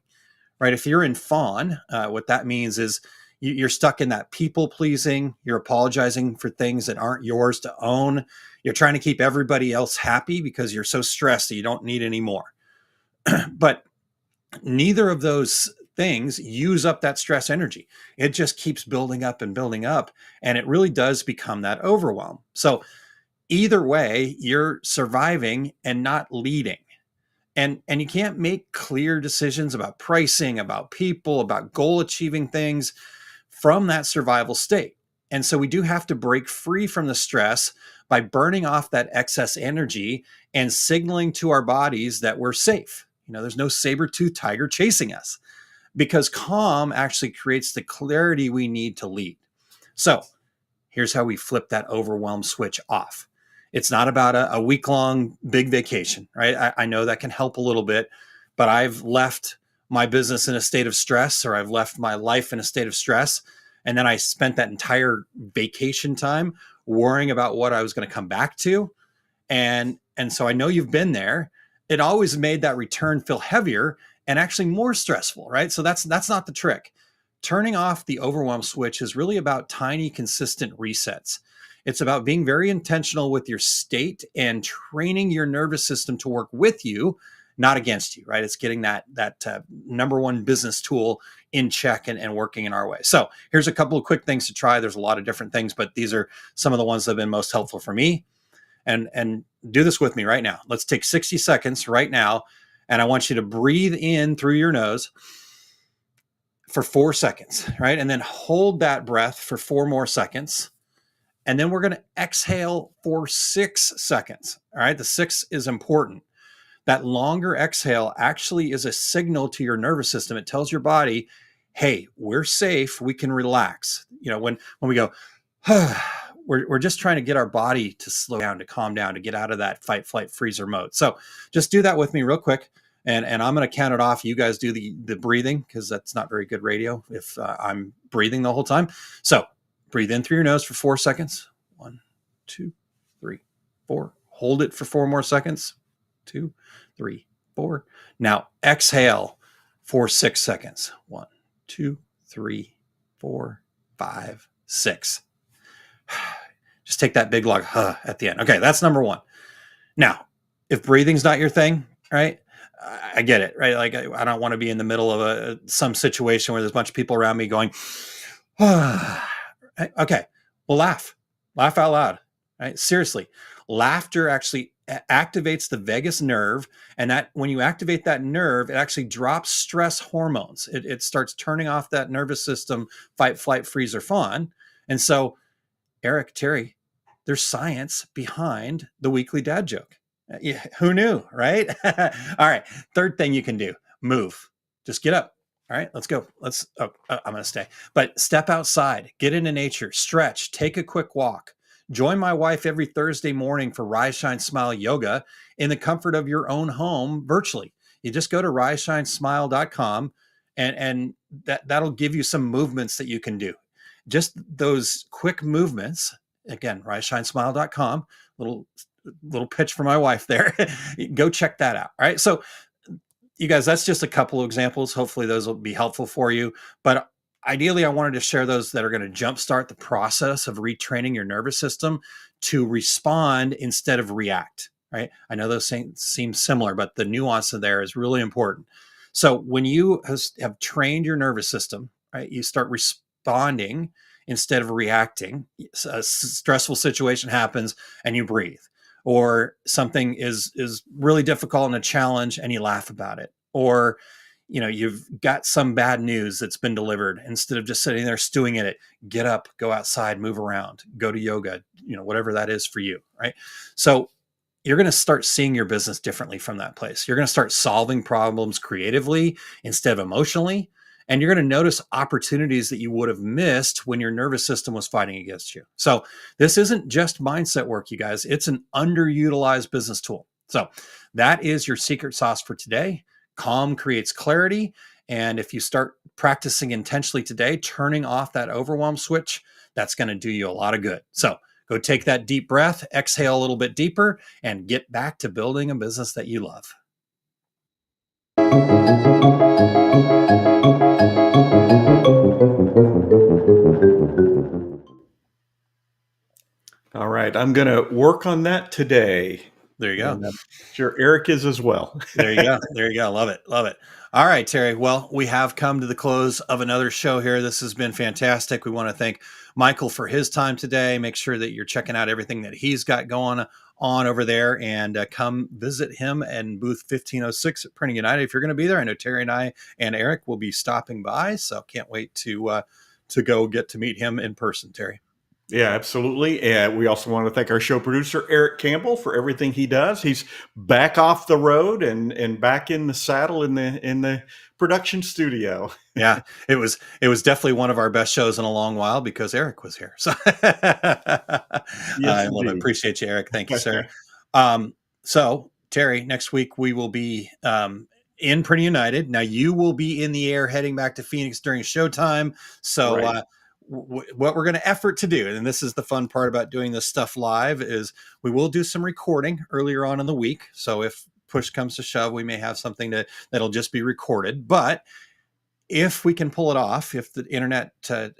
right? If you're in fawn, what that means is you're stuck in that people pleasing. You're apologizing for things that aren't yours to own. You're trying to keep everybody else happy because you're so stressed that you don't need any more. But neither of those things use up that stress energy. It just keeps building up and building up. And it really does become that overwhelm. So either way, you're surviving and not leading. And you can't make clear decisions about pricing, about people, about goal achieving things from that survival state. And so we do have to break free from the stress by burning off that excess energy and signaling to our bodies that we're safe. There's no saber-toothed tiger chasing us because calm actually creates the clarity we need to lead. So here's how we flip that overwhelm switch off. It's not about a week-long big vacation, right? I know that can help a little bit, but I've left my business in a state of stress, or I've left my life in a state of stress. And then I spent that entire vacation time worrying about what I was going to come back to. And so I know you've been there. It always made that return feel heavier and actually more stressful, right? So that's not the trick. Turning off the overwhelm switch is really about tiny, consistent resets. It's about being very intentional with your state and training your nervous system to work with you, not against you, right? It's getting that number one business tool in check and working in our way. So here's a couple of quick things to try. There's a lot of different things, but these are some of the ones that have been most helpful for me. And do this with me right now. Let's take 60 seconds right now. And I want you to breathe in through your nose for 4 seconds, right? And then hold that breath for 4 more seconds. And then we're going to exhale for 6 seconds. All right. The 6 is important. That longer exhale actually is a signal to your nervous system. It tells your body, hey, we're safe. We can relax. When we go, we're just trying to get our body to slow down, to calm down, to get out of that fight, flight, freezer mode. So just do that with me real quick. And I'm going to count it off. You guys do the breathing because that's not very good radio if I'm breathing the whole time. So breathe in through your nose for 4 seconds. 1, 2, 3, 4. Hold it for 4 more seconds. 2, 3, 4. Now exhale for 6 seconds. 1, 2, 3, 4, 5, 6. Just take that big log at the end. Okay, that's number 1. Now, if breathing's not your thing, right? I get it, right? Like I don't want to be in the middle of some situation where there's a bunch of people around me going, okay, well, laugh out loud, right? Seriously, laughter actually activates the vagus nerve. And that when you activate that nerve, it actually drops stress hormones. It starts turning off that nervous system, fight, flight, freeze, or fawn. And so, Eric, Terry, there's science behind the weekly dad joke. Yeah, who knew, right? All right. Third thing you can do, move. Just get up. All right, let's go. I'm going to stay. But step outside, get into nature, stretch, take a quick walk. Join my wife every Thursday morning for Rise, Shine, Smile Yoga in the comfort of your own home virtually. You just go to riseshinesmile.com and that'll give you some movements that you can do. Just those quick movements. Again, riseshinesmile.com. Little pitch for my wife there. Go check that out. All right. So you guys, that's just a couple of examples. Hopefully those will be helpful for you. But ideally, I wanted to share those that are going to jumpstart the process of retraining your nervous system to respond instead of react, right? I know those seem similar, but the nuance of there is really important. So when you have trained your nervous system, right, you start responding instead of reacting. A stressful situation happens and you breathe, or something is really difficult and a challenge and you laugh about it, or you've got some bad news that's been delivered. Instead of just sitting there stewing in it, get up, go outside, move around, go to yoga, whatever that is for you, right? So you're going to start seeing your business differently from that place. You're going to start solving problems creatively instead of emotionally. And you're going to notice opportunities that you would have missed when your nervous system was fighting against you. So this isn't just mindset work, you guys. It's an underutilized business tool. So that is your secret sauce for today. Calm creates clarity. And if you start practicing intentionally today, turning off that overwhelm switch, that's going to do you a lot of good. So go take that deep breath, exhale a little bit deeper, and get back to building a business that you love. All right. I'm going to work on that today. There you go. And I'm sure Eric is as well. There you go. There you go. Love it. Love it. All right, Terry. Well, we have come to the close of another show here. This has been fantastic. We want to thank Michael for his time today. Make sure that you're checking out everything that he's got going on over there, and come visit him in booth 1506 at Printing United if you're going to be there. I know Terry and I and Eric will be stopping by, so can't wait to go get to meet him in person, Terry. Yeah, absolutely. And we also want to thank our show producer, Eric Campbell, for everything he does. He's back off the road and back in the saddle in the production studio. Yeah, it was definitely one of our best shows in a long while because Eric was here. So I appreciate you, Eric. Thank you, sir. So Terry, next week we will be in Printing United. Now you will be in the air heading back to Phoenix during showtime. So right. What we're going to effort to do, and this is the fun part about doing this stuff live, is we will do some recording earlier on in the week. So if push comes to shove, we may have something that'll just be recorded. But if we can pull it off, if the internet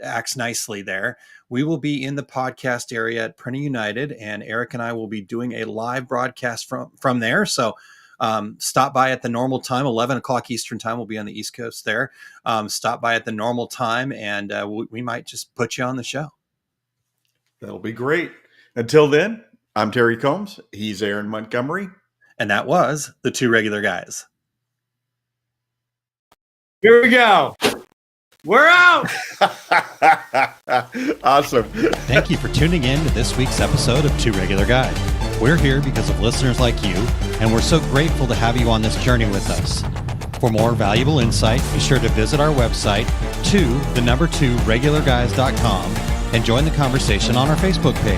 acts nicely there, we will be in the podcast area at Printing United, and Eric and I will be doing a live broadcast from there. So stop by at the normal time, 11 o'clock Eastern time. We'll be on the East Coast there. Stop by at the normal time, and we might just put you on the show. That'll be great. Until then, I'm Terry Combs. He's Aaron Montgomery. And that was the Two Regular Guys. Here we go. We're out. Awesome. Thank you for tuning in to this week's episode of Two Regular Guys. We're here because of listeners like you, and we're so grateful to have you on this journey with us. For more valuable insight, be sure to visit our website, 2regularguys.com, and join the conversation on our Facebook page.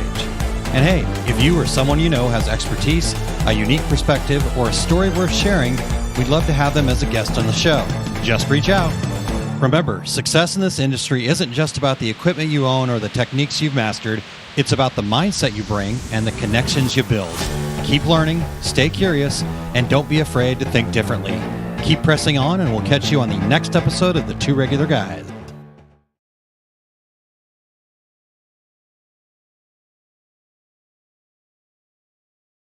And hey, if you or someone you know has expertise, a unique perspective, or a story worth sharing, we'd love to have them as a guest on the show. Just reach out. Remember, success in this industry isn't just about the equipment you own or the techniques you've mastered. It's about the mindset you bring and the connections you build. Keep learning, stay curious, and don't be afraid to think differently. Keep pressing on, and we'll catch you on the next episode of the Two Regular Guys.